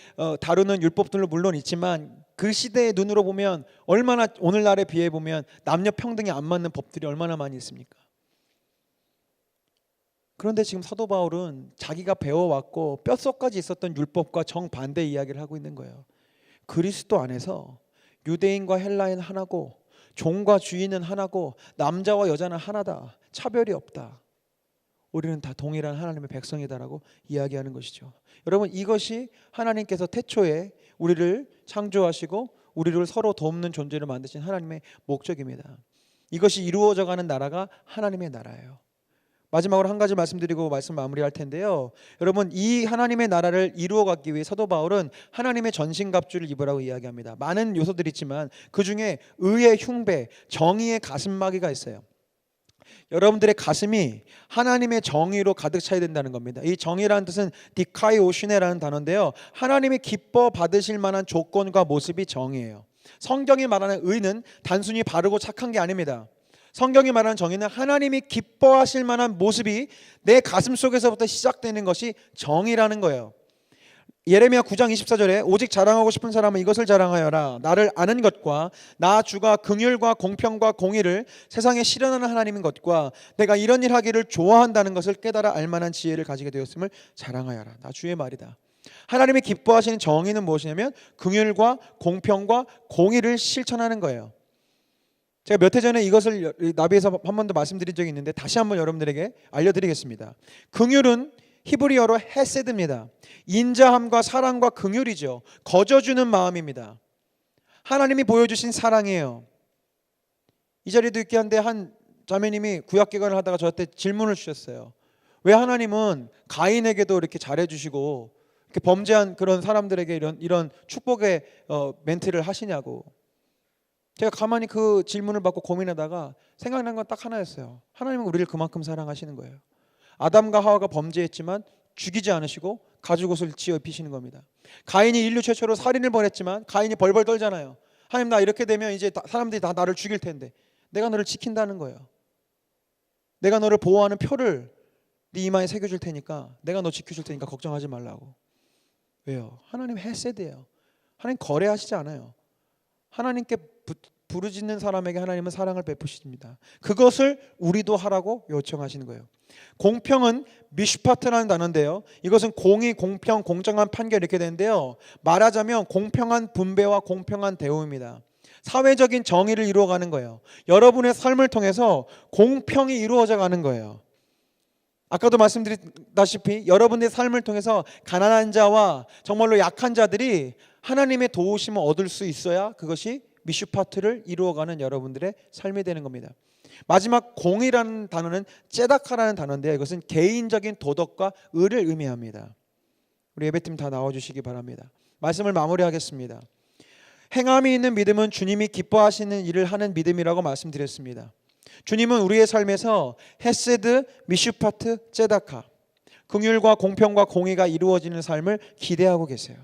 다루는 율법들도 물론 있지만 그 시대의 눈으로 보면 얼마나, 오늘날에 비해 보면 남녀 평등이 안 맞는 법들이 얼마나 많이 있습니까? 그런데 지금 사도 바울은 자기가 배워왔고 뼛속까지 있었던 율법과 정반대 이야기를 하고 있는 거예요. 그리스도 안에서 유대인과 헬라인 하나고 종과 주인은 하나고 남자와 여자는 하나다. 차별이 없다. 우리는 다 동일한 하나님의 백성이다라고 이야기하는 것이죠. 여러분, 이것이 하나님께서 태초에 우리를 창조하시고 우리를 서로 돕는 존재를 만드신 하나님의 목적입니다. 이것이 이루어져가는 나라가 하나님의 나라예요. 마지막으로 한 가지 말씀드리고 말씀 마무리할 텐데요. 여러분, 이 하나님의 나라를 이루어가기 위해 사도 바울은 하나님의 전신갑주를 입으라고 이야기합니다. 많은 요소들이 있지만 그 중에 의의 흉배, 정의의 가슴막이가 있어요. 여러분들의 가슴이 하나님의 정의로 가득 차야 된다는 겁니다. 이 정의라는 뜻은 디카이오시네라는 단어인데요, 하나님이 기뻐 받으실 만한 조건과 모습이 정의예요. 성경이 말하는 의는 단순히 바르고 착한 게 아닙니다. 성경이 말하는 정의는 하나님이 기뻐하실 만한 모습이 내 가슴 속에서부터 시작되는 것이 정의라는 거예요. 예레미야 9장 24절에 오직 자랑하고 싶은 사람은 이것을 자랑하여라. 나를 아는 것과 나 주가 긍휼과 공평과 공의를 세상에 실현하는 하나님인 것과 내가 이런 일 하기를 좋아한다는 것을 깨달아 알만한 지혜를 가지게 되었음을 자랑하여라. 나 주의 말이다. 하나님이 기뻐하시는 정의는 무엇이냐면 긍휼과 공평과 공의를 실천하는 거예요. 제가 몇 해 전에 이것을 나비에서 한 번 더 말씀드린 적이 있는데 다시 한번 여러분들에게 알려드리겠습니다. 긍휼은 히브리어로 헤세드입니다. 인자함과 사랑과 긍휼이죠. 거저주는 마음입니다. 하나님이 보여주신 사랑이에요. 이 자리도 있긴 한데 한 자매님이 구약기관을 하다가 저한테 질문을 주셨어요. 왜 하나님은 가인에게도 이렇게 잘해주시고 이렇게 범죄한 그런 사람들에게 이런 축복의 멘트를 하시냐고. 제가 가만히 그 질문을 받고 고민하다가 생각난 건 딱 하나였어요. 하나님은 우리를 그만큼 사랑하시는 거예요. 아담과 하와가 범죄했지만 죽이지 않으시고 가죽옷을 지어 입히시는 겁니다. 가인이 인류 최초로 살인을 벌였지만 가인이 벌벌 떨잖아요. 하나님, 나 이렇게 되면 이제 사람들이 다 나를 죽일 텐데 내가 너를 지킨다는 거예요. 내가 너를 보호하는 표를 네 이마에 새겨줄 테니까, 내가 너 지켜줄 테니까 걱정하지 말라고. 왜요? 하나님 헤세드예요. 하나님 거래하시지 않아요. 하나님께 부르짖는 사람에게 하나님은 사랑을 베푸십니다. 그것을 우리도 하라고 요청하시는 거예요. 공평은 미슈파트라는 단어인데요, 이것은 공의, 공평, 공정한 판결 이렇게 되는데요, 말하자면 공평한 분배와 공평한 대우입니다. 사회적인 정의를 이루어가는 거예요. 여러분의 삶을 통해서 공평이 이루어져 가는 거예요. 아까도 말씀드렸다시피 여러분의 삶을 통해서 가난한 자와 정말로 약한 자들이 하나님의 도우심을 얻을 수 있어야 그것이 미슈파트를 이루어가는 여러분들의 삶이 되는 겁니다. 마지막 공이라는 단어는 째다카라는 단어인데요, 이것은 개인적인 도덕과 의를 의미합니다. 우리 예배팀 다 나와주시기 바랍니다. 말씀을 마무리하겠습니다. 행함이 있는 믿음은 주님이 기뻐하시는 일을 하는 믿음이라고 말씀드렸습니다. 주님은 우리의 삶에서 헤세드, 미슈파트, 째다카, 긍휼과 공평과 공의가 이루어지는 삶을 기대하고 계세요.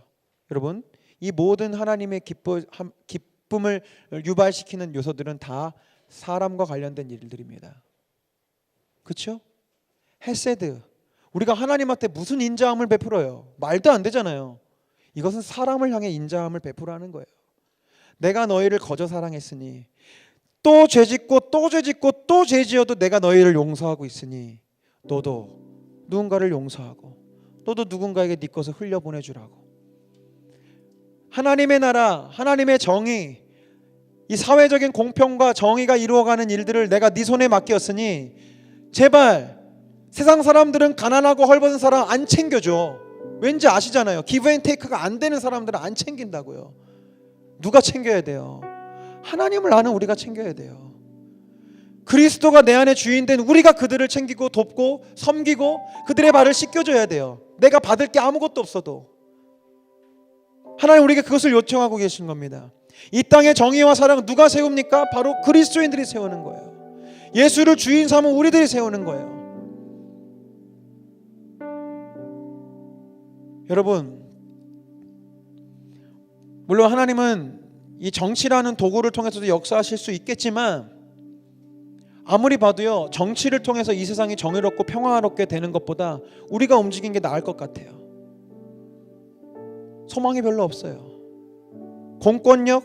여러분, 이 모든 하나님의 기쁨을 유발시키는 요소들은 다 사람과 관련된 일들입니다. 그렇죠? 헤세드, 우리가 하나님한테 무슨 인자함을 베풀어요? 말도 안 되잖아요. 이것은 사람을 향해 인자함을 베풀어하는 거예요. 내가 너희를 거저 사랑했으니 또 죄짓고 또 죄짓고 또 죄지어도 내가 너희를 용서하고 있으니 너도 누군가를 용서하고 너도 누군가에게 네 것을 흘려보내주라고. 하나님의 나라, 하나님의 정의, 이 사회적인 공평과 정의가 이루어가는 일들을 내가 네 손에 맡겼으니 제발 세상 사람들은 가난하고 헐벗은 사람 안 챙겨줘. 왠지 아시잖아요. 기브 앤 테이크가 안 되는 사람들은 안 챙긴다고요. 누가 챙겨야 돼요? 하나님을 아는 우리가 챙겨야 돼요. 그리스도가 내 안에 주인된 우리가 그들을 챙기고 돕고 섬기고 그들의 발을 씻겨줘야 돼요. 내가 받을 게 아무것도 없어도. 하나님 우리에게 그것을 요청하고 계신 겁니다. 이 땅의 정의와 사랑 누가 세웁니까? 바로 그리스도인들이 세우는 거예요. 예수를 주인 삼은 우리들이 세우는 거예요. 여러분, 물론 하나님은 이 정치라는 도구를 통해서도 역사하실 수 있겠지만 아무리 봐도요, 정치를 통해서 이 세상이 정의롭고 평화롭게 되는 것보다 우리가 움직이는 게 나을 것 같아요. 소망이 별로 없어요. 공권력,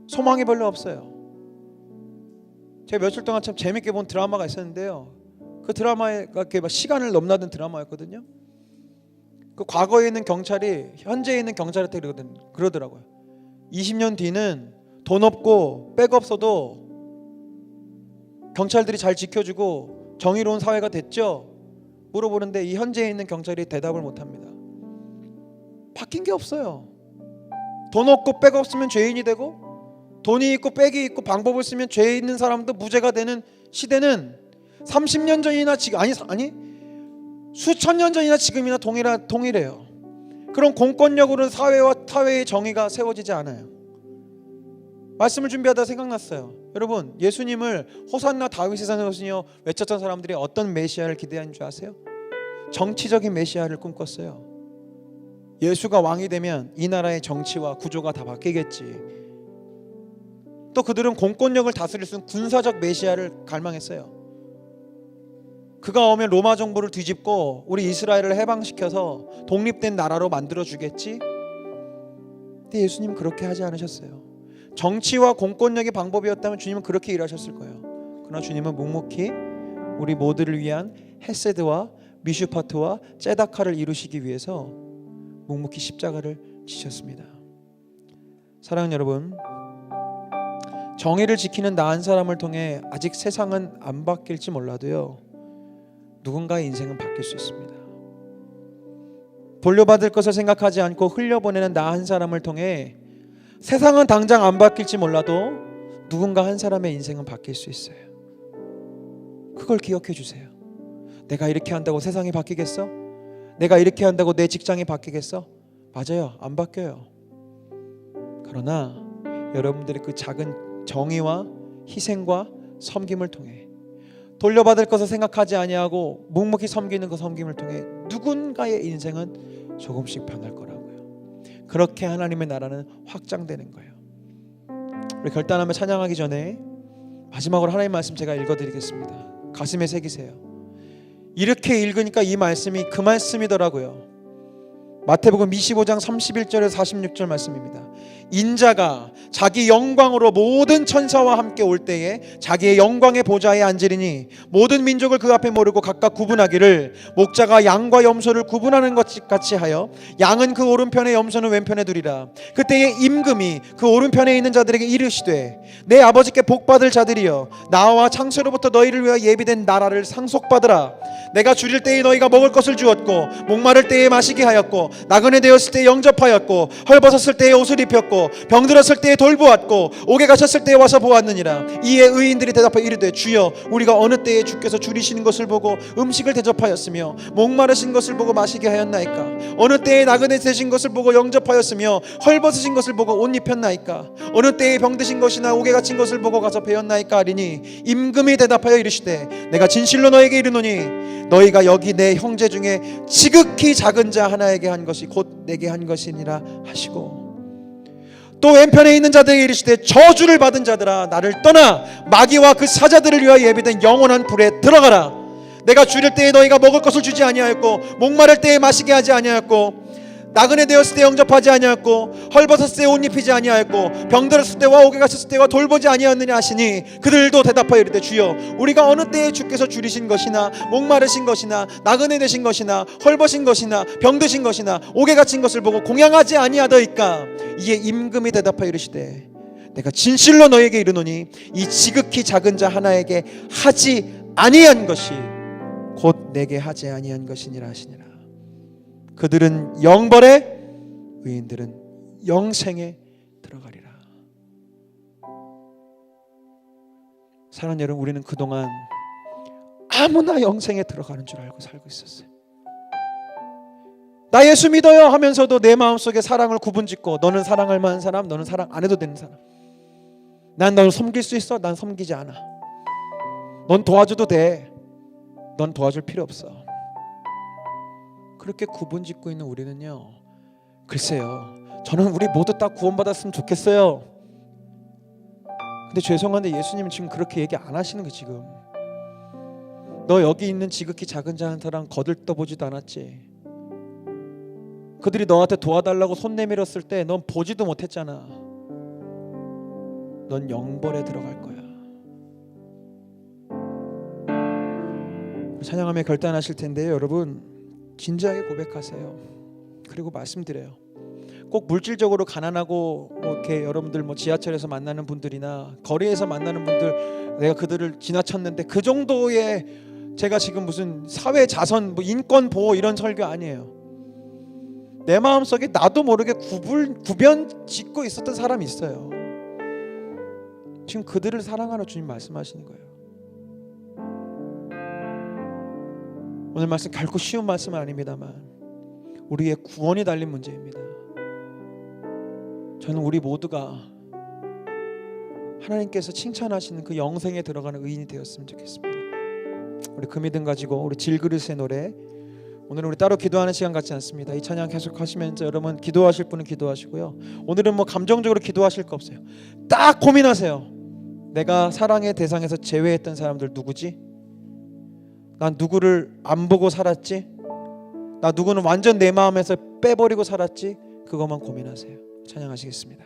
소망이 별로 없어요. 제가 며칠 동안 참 재밌게 본 드라마가 있었는데요, 그 드라마가 이렇게 시간을 넘나든 드라마였거든요. 그 과거에 있는 경찰이 현재에 있는 경찰한테 그러더라고요. 20년 뒤는 돈 없고 백 없어도 경찰들이 잘 지켜주고 정의로운 사회가 됐죠? 물어보는데 이 현재에 있는 경찰이 대답을 못합니다. 바뀐 게 없어요. 돈 없고 백 없으면 죄인이 되고, 돈이 있고 백이 있고 방법을 쓰면 죄 있는 사람도 무죄가 되는 시대는 30년 전이나 지금 아니 수천 년 전이나 지금이나 동일해요. 그런 공권력으로는 사회의 정의가 세워지지 않아요. 말씀을 준비하다 생각났어요. 여러분, 예수님을 호산나 다윗의 자손이여 외쳤던 사람들이 어떤 메시아를 기대하는 줄 아세요? 정치적인 메시아를 꿈꿨어요. 예수가 왕이 되면 이 나라의 정치와 구조가 다 바뀌겠지. 또 그들은 공권력을 다스릴 수 있는 군사적 메시아를 갈망했어요. 그가 오면 로마 정부를 뒤집고 우리 이스라엘을 해방시켜서 독립된 나라로 만들어주겠지. 근데 예수님 그렇게 하지 않으셨어요. 정치와 공권력의 방법이었다면 주님은 그렇게 일하셨을 거예요. 그러나 주님은 묵묵히 우리 모두를 위한 헤세드와 미슈파트와 ጼ다카를 이루시기 위해서 묵묵히 십자가를 지셨습니다. 사랑하는 여러분, 정의를 지키는 나 한 사람을 통해 아직 세상은 안 바뀔지 몰라도요, 누군가의 인생은 바뀔 수 있습니다. 돌려받을 것을 생각하지 않고 흘려보내는 나 한 사람을 통해 세상은 당장 안 바뀔지 몰라도 누군가 한 사람의 인생은 바뀔 수 있어요. 그걸 기억해 주세요. 내가 이렇게 한다고 세상이 바뀌겠어? 내가 이렇게 한다고 내 직장이 바뀌겠어? 맞아요, 안 바뀌어요. 그러나 여러분들의 그 작은 정의와 희생과 섬김을 통해, 돌려받을 것을 생각하지 아니하고 묵묵히 섬기는 그 섬김을 통해 누군가의 인생은 조금씩 변할 거라고요. 그렇게 하나님의 나라는 확장되는 거예요. 우리 결단하며 찬양하기 전에 마지막으로 하나님의 말씀 제가 읽어드리겠습니다. 가슴에 새기세요. 이렇게 읽으니까 이 말씀이 그 말씀이더라고요. 마태복음 25장 31절에서 46절 말씀입니다. 인자가 자기 영광으로 모든 천사와 함께 올 때에 자기의 영광의 보좌에 앉으리니 모든 민족을 그 앞에 모르고 각각 구분하기를 목자가 양과 염소를 구분하는 것 같이 하여 양은 그 오른편에 염소는 왼편에 두리라. 그때에 임금이 그 오른편에 있는 자들에게 이르시되 내 아버지께 복받을 자들이여 나와 창세로부터 너희를 위하여 예비된 나라를 상속받으라. 내가 줄일 때에 너희가 먹을 것을 주었고 목마를 때에 마시게 하였고 나그네 되었을 때에 영접하였고 헐벗었을 때에 옷을 입혔고 병들었을 때에 돌보았고 옥에 갇혔을 때에 와서 보았느니라. 이에 의인들이 대답하여 이르되 주여 우리가 어느 때에 주께서 줄이시는 것을 보고 음식을 대접하였으며 목마르신 것을 보고 마시게 하였나이까? 어느 때에 나그네 되신 것을 보고 영접하였으며 헐벗으신 것을 보고 옷 입혔나이까? 어느 때에 병드신 것이나 옥에 갇힌 것을 보고 가서 배웠나이까? 하리니 임금이 대답하여 이르시되 내가 진실로 너에게 이르노니 너희가 여기 내 형제 중에 지극히 작은 자 하나에게 한 것이 곧 내게 한 것이니라 하시고, 또 왼편에 있는 자들에게 이르시되 저주를 받은 자들아 나를 떠나 마귀와 그 사자들을 위하여 예비된 영원한 불에 들어가라. 내가 줄일 때에 너희가 먹을 것을 주지 아니하였고 목마를 때에 마시게 하지 아니하였고 나그네 되었을 때 영접하지 아니하였고 헐벗었을 때 옷 입히지 아니하였고 병들었을 때와 옥에 갇혔을 때와 돌보지 아니하였느냐 하시니 그들도 대답하여 이르되 주여 우리가 어느 때에 주께서 줄이신 것이나 목마르신 것이나 나그네 되신 것이나 헐벗은 것이나 병드신 것이나 옥에 갇힌 것을 보고 공양하지 아니하더이까? 이에 임금이 대답하여 이르시되 내가 진실로 너에게 이르노니 이 지극히 작은 자 하나에게 하지 아니한 것이 곧 내게 하지 아니한 것이니라 하시니라. 그들은 영벌에 의인들은 영생에 들어가리라. 사랑하는 여러분, 우리는 그동안 아무나 영생에 들어가는 줄 알고 살고 있었어요. 나 예수 믿어요 하면서도 내 마음속에 사랑을 구분짓고 너는 사랑할 만한 사람, 너는 사랑 안 해도 되는 사람, 난 너를 섬길 수 있어, 난 섬기지 않아, 넌 도와줘도 돼, 넌 도와줄 필요 없어. 그렇게 구분짓고 있는 우리는요, 글쎄요, 저는 우리 모두 다 구원받았으면 좋겠어요. 근데 죄송한데 예수님은 지금 그렇게 얘기 안 하시는 거예요. 지금 너 여기 있는 지극히 작은 자 한 사람 거들떠보지도 않았지. 그들이 너한테 도와달라고 손 내밀었을 때 넌 보지도 못했잖아. 넌 영벌에 들어갈 거야. 찬양하며 결단하실 텐데요, 여러분 진지하게 고백하세요. 그리고 말씀드려요. 꼭 물질적으로 가난하고 뭐 이렇게 여러분들 뭐 지하철에서 만나는 분들이나 거리에서 만나는 분들 내가 그들을 지나쳤는데 그 정도의 제가 지금 무슨 사회 자선 뭐 인권 보호 이런 설교 아니에요. 내 마음속에 나도 모르게 구변 짓고 있었던 사람이 있어요. 지금 그들을 사랑하라 주님 말씀하시는 거예요. 오늘 말씀 결코 쉬운 말씀은 아닙니다만 우리의 구원이 달린 문제입니다. 저는 우리 모두가 하나님께서 칭찬하시는 그 영생에 들어가는 의인이 되었으면 좋겠습니다. 우리 그 믿음 가지고 우리 질그릇의 노래, 오늘은 우리 따로 기도하는 시간 같지 않습니다. 이 찬양 계속 하시면서 여러분 기도하실 분은 기도하시고요. 오늘은 뭐 감정적으로 기도하실 거 없어요. 딱 고민하세요. 내가 사랑의 대상에서 제외했던 사람들 누구지? 난 누구를 안 보고 살았지? 나 누구는 완전 내 마음에서 빼버리고 살았지? 그것만 고민하세요. 찬양하시겠습니다.